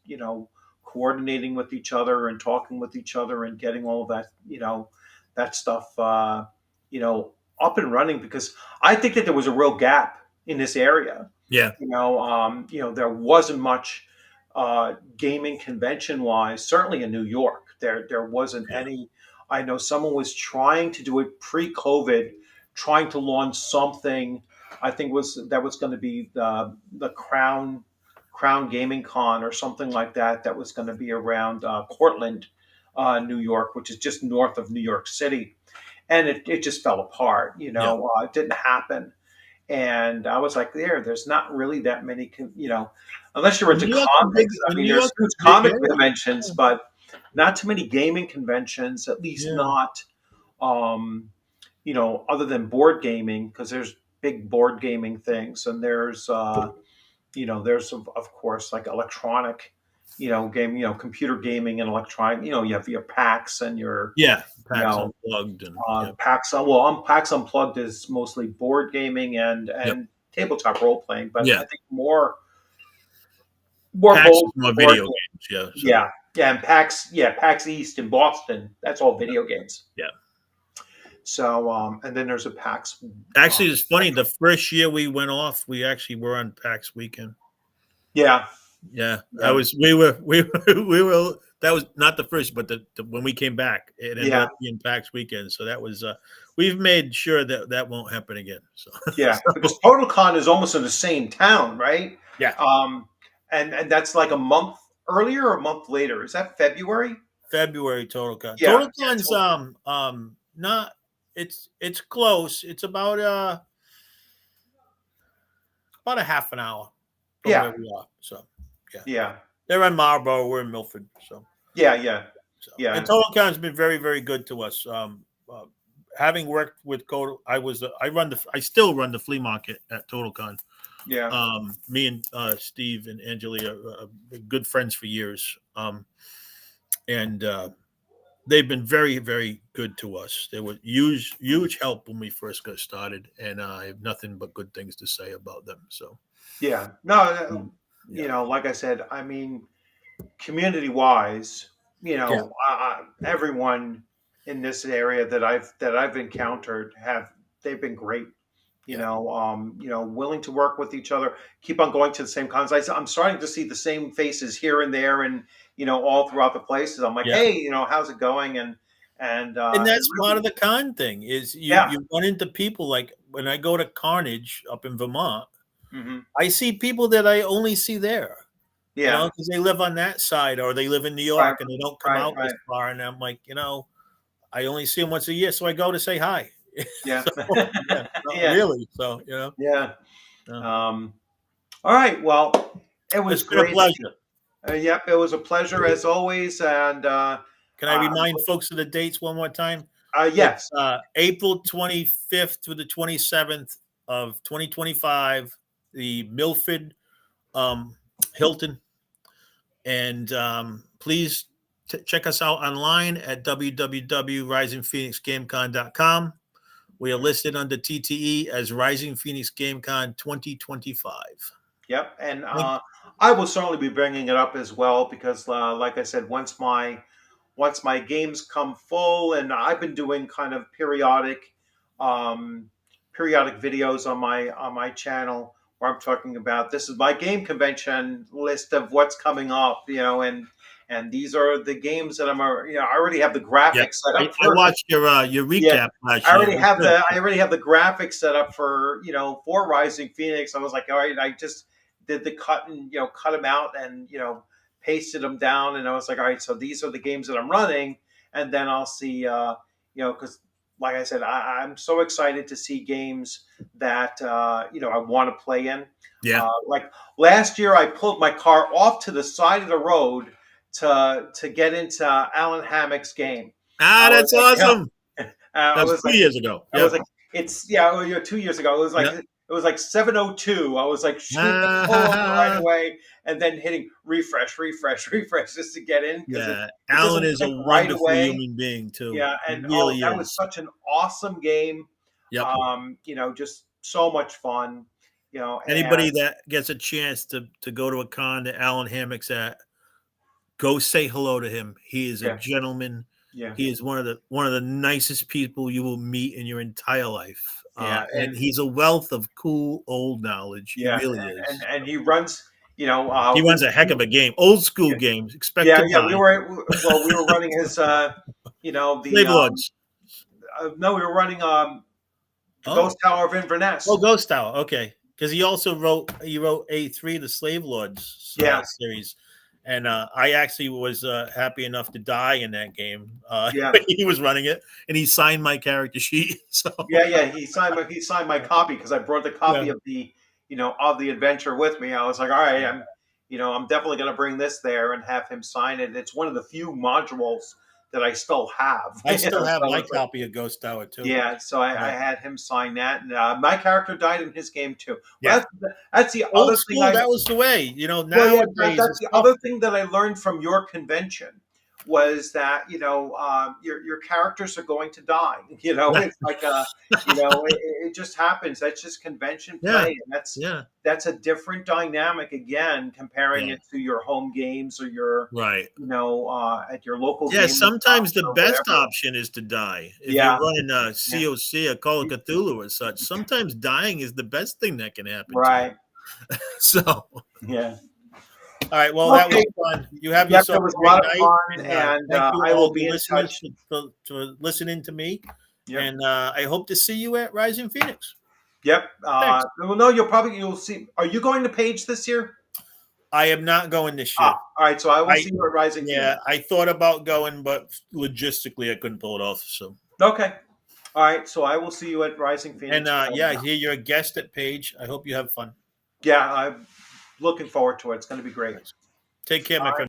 coordinating with each other and talking with each other and getting all of that that stuff you know up and running because I think that there was a real gap in this area. Yeah. There wasn't much gaming convention wise. Certainly in New York, there wasn't Yeah. any. I know someone was trying to do it pre-COVID, trying to launch something. I think was going to be the Crown Gaming Con or something like that. That was going to be around Cortland, New York, which is just north of New York City, and it just fell apart. Yeah. It didn't happen. And I was like, there's not really that many, unless you're into New York's a big. comics. I mean, New there's York's huge a big comic area. conventions, but not too many gaming conventions. At least Yeah. not, um, other than board gaming, because there's big board gaming things, and there's there's of course like electronic, game, computer gaming and electronic. You have your PAX and your, Yeah, you PAX know, Unplugged, and yeah, PAX. Well, PAX Unplugged is mostly board gaming and yep, tabletop role playing, but yeah. I think more PAX is bold more board video game. games. Yeah, so Yeah, and PAX East in Boston. That's all video games. yeah. So, and then there's a PAX. Actually, it's funny. The first year we went off, we actually were on PAX weekend. Yeah, Yeah, I yeah, was. We were. That was not the first, but when we came back, it ended yeah, up being PAX weekend. So that was. We've made sure that that won't happen again. So, yeah. Because so TotalCon is almost in the same town, right? yeah, Um, and that's like a month earlier or a month later. Is that February? February TotalCon. Yeah, yeah. TotalCon's not. It's close. It's about a half an hour from Yeah, where we are. So yeah, yeah, they're in Marlboro. We're in Milford. So. yeah, yeah, So, and yeah, TotalCon's been very, very good to us. Having worked with Total, I still run the flea market at TotalCon. yeah, Me and Steve and Angelia are good friends for years, and they've been very, very good to us. They were huge, huge help when we first got started, and I have nothing but good things to say about them. So, yeah. No, mm, yeah, like I said, I mean, community wise, yeah, everyone in this area that I've encountered they've been great. yeah, Willing to work with each other, keep on going to the same cons. I'm starting to see the same faces here and there, and all throughout the places. I'm like, yeah. hey, how's it going? And And that's part really, of the con thing is you yeah, you run into people like when I go to Carnage up in Vermont, hmm, I see people that I only see there, yeah, because they live on that side or they live in New right, York and they don't come right, out this right, far. And I'm like, I only see them once a year, so I go to say hi. yeah, So yeah, no, yeah, really. So yeah. uh, Um, all right, well, it it's was been a great. pleasure. Yep, it was a pleasure as always, and Can I uh, remind folks of the dates one more time? yes, It's April 25th through the 27th of 2025. The Milford um, Hilton. And please check us out online at www.risingphoenixgamecon.com. We are listed under TTE as Rising Phoenix GameCon 2025. yep, and Thank, I will certainly be bringing it up as well because, like I said, once my games come full, and I've been doing kind of um, periodic videos on my channel where I'm talking about this is my game convention list of what's coming up, and these are the games that I already have the yeah, graphics set I, up I for. watched your Yeah, recap last I year. It already was have good. the graphics set up for Rising Phoenix. I was like, all right, I just did the cut and cut them out and pasted them down, and I was like, all right, so these are the games that I'm running, and then I'll see, because like I said, I'm so excited to see games that I want to play in. Yeah. Like last year, I pulled my car off to the side of the road to get into Alan Hammock's game. I was That's like, yeah. awesome. I That was was like, 2 years ago. I was Yep. like, it's yeah, 2 years ago. Yep. It was like 7:02. I was like shooting the pull over right Ah, away, and then hitting refresh, refresh, refresh just to get in because it yeah. it Alan doesn't is a click right wonderful away. human being, too. Yeah, He and really that was is. such an awesome game. Yep. Just so much fun. And Anybody that gets a chance to go to a con that Alan Hammock's at, go say hello to him. He is a yeah, gentleman. yeah, He is one of the nicest people you will meet in your entire life. yeah, And and he's a wealth of cool old knowledge. He yeah, really and is. and he runs. He runs a heck of a game. Old school Yeah, games. Expect yeah, to yeah. We die. were well. We were running his. The Slave Lords. no, we were running the Ghost Oh, Tower of Inverness. Ghost Tower. Okay, because he wrote A3, the Slave Lords Yeah, series, and I actually was happy enough to die in that game. yeah, He was running it, and he signed my character sheet. So yeah, yeah. He signed my copy because I brought the yeah, copy of the adventure with me. I was like, all right, I'm definitely going to bring this there and have him sign it. It's one of the few modules that I still have. I still have So my it's like, copy of Ghost Tower too. yeah, so I Yeah. had him sign that, and my character died in his game too. Well, Yeah. that's the Old other thing school, I that was the way. well, yeah, Nowadays that's it's the tough. other thing that I learned from your convention was that your characters are going to die. It's like it just happens. That's just convention Yeah. play, and Yeah. that's a different dynamic again, comparing Yeah. it to your home games or your Right. at your local Yeah, gaming sometimes shops the or best whatever. option is to die. If you're Yeah, running a yeah, COC, a Call of Cthulhu or such, sometimes dying is the best thing that can happen to you. right. So, all Yeah. right, well, that was Okay. fun. You have Yep. yourself It was a a lot great of night, fun, and and thank you I will all be for in listening touch. to listening to me. Yep. And I hope to see you at Rising Phoenix. Yep. Thanks. Well, no, you'll see. Are you going to Page this year? I am not going this Ah, year. all right. So I will I see you at Rising Yeah, Phoenix. I thought about going, but logistically I couldn't pull it off. So, Okay. All right. So I will see you at Rising and Phoenix. yeah, I hear you're a guest at Page. I hope you have fun. Yeah, I'm looking forward to it. It's going to be great. Thanks. Take care, my friend.